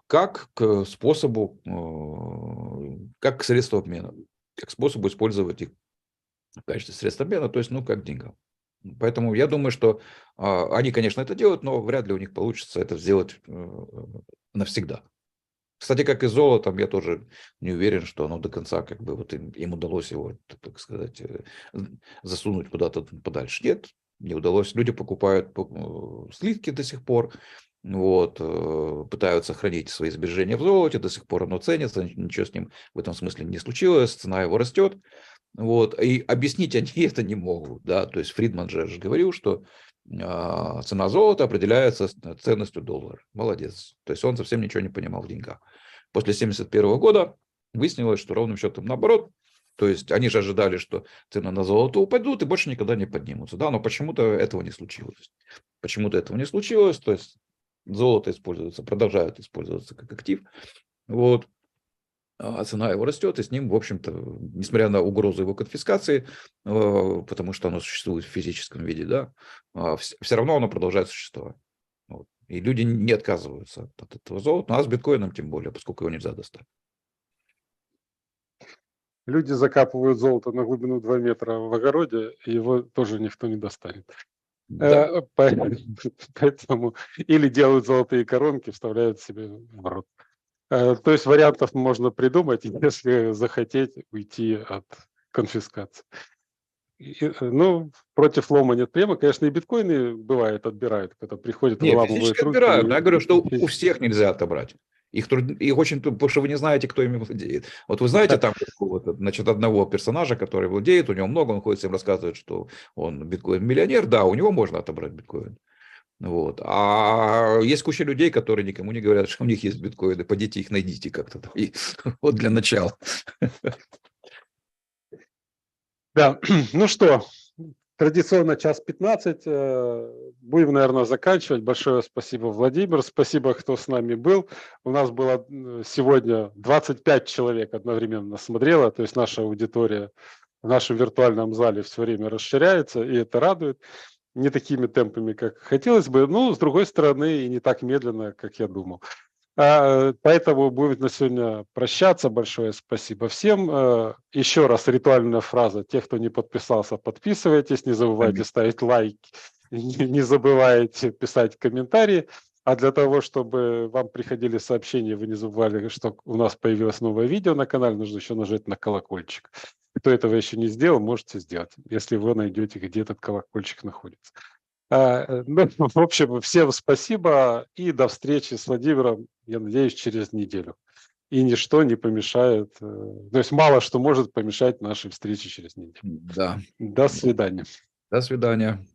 как к способу, как к средству обмена, как к способу использовать их в качестве средств обмена, то есть, ну, как деньга. Поэтому я думаю, что они, конечно, это делают, но вряд ли у них получится это сделать навсегда. Кстати, как и с золотом, я тоже не уверен, что оно до конца, как бы, вот им удалось его, так сказать, засунуть куда-то подальше. Нет, не удалось. Люди покупают слитки до сих пор, вот, пытаются хранить свои сбережения в золоте, до сих пор оно ценится, ничего с ним в этом смысле не случилось, цена его растет. Вот, и объяснить они это не могут, да, то есть Фридман же говорил, что цена золота определяется ценностью доллара. Молодец. То есть он совсем ничего не понимал в деньгах. После 1971 года выяснилось, что ровным счетом наоборот, То есть они же ожидали, что цены на золото упадут и больше никогда не поднимутся, да, но почему-то этого не случилось. Почему-то этого не случилось, то есть золото используется, продолжает использоваться как актив, вот, а цена его растет, и с ним, в общем-то, несмотря на угрозу его конфискации, потому что оно существует в физическом виде, да, все равно оно продолжает существовать. Вот. И люди не отказываются от этого золота, ну, а с биткоином тем более, поскольку его нельзя достать. Люди закапывают золото на глубину 2 метра в огороде, и его тоже никто не достанет. Да. Поэтому или делают золотые коронки, вставляют себе в рот. То есть вариантов можно придумать, если захотеть уйти от конфискации. Ну, против лома нет приема. Конечно, и биткоины бывает отбирают, когда приходят, Не, выламывают физически руки. отбирают, но я говорю, что у всех нельзя отобрать. Их очень, потому что вы не знаете, кто ими владеет. Вот вы знаете там значит, одного персонажа, который владеет, у него много, он ходит всем рассказывает, что он биткоин-миллионер, да, у него можно отобрать биткоин. Вот. А есть куча людей, которые никому не говорят, что у них есть биткоины. Пойдите их найдите как-то. И вот для начала. Да, ну что, традиционно 1:15. Будем, наверное, заканчивать. Большое спасибо, Владимир. Спасибо, кто с нами был. У нас было сегодня 25 человек одновременно смотрело, то есть наша аудитория в нашем виртуальном зале все время расширяется, и это радует. Не такими темпами, как хотелось бы, но, с другой стороны, и не так медленно, как я думал. Поэтому будем на сегодня прощаться. Большое спасибо всем. Еще раз ритуальная фраза. Те, кто не подписался, подписывайтесь. Не забывайте ставить лайки. Не забывайте писать комментарии. А для того, чтобы вам приходили сообщения, вы не забывали, что у нас появилось новое видео на канале, нужно еще нажать на колокольчик. Кто этого еще не сделал, можете сделать, если вы найдете, где этот колокольчик находится. Ну, в общем, всем спасибо и до встречи с Владимиром, я надеюсь, через неделю. И ничто не помешает, то есть мало что может помешать нашей встрече через неделю. Да. До свидания. До свидания.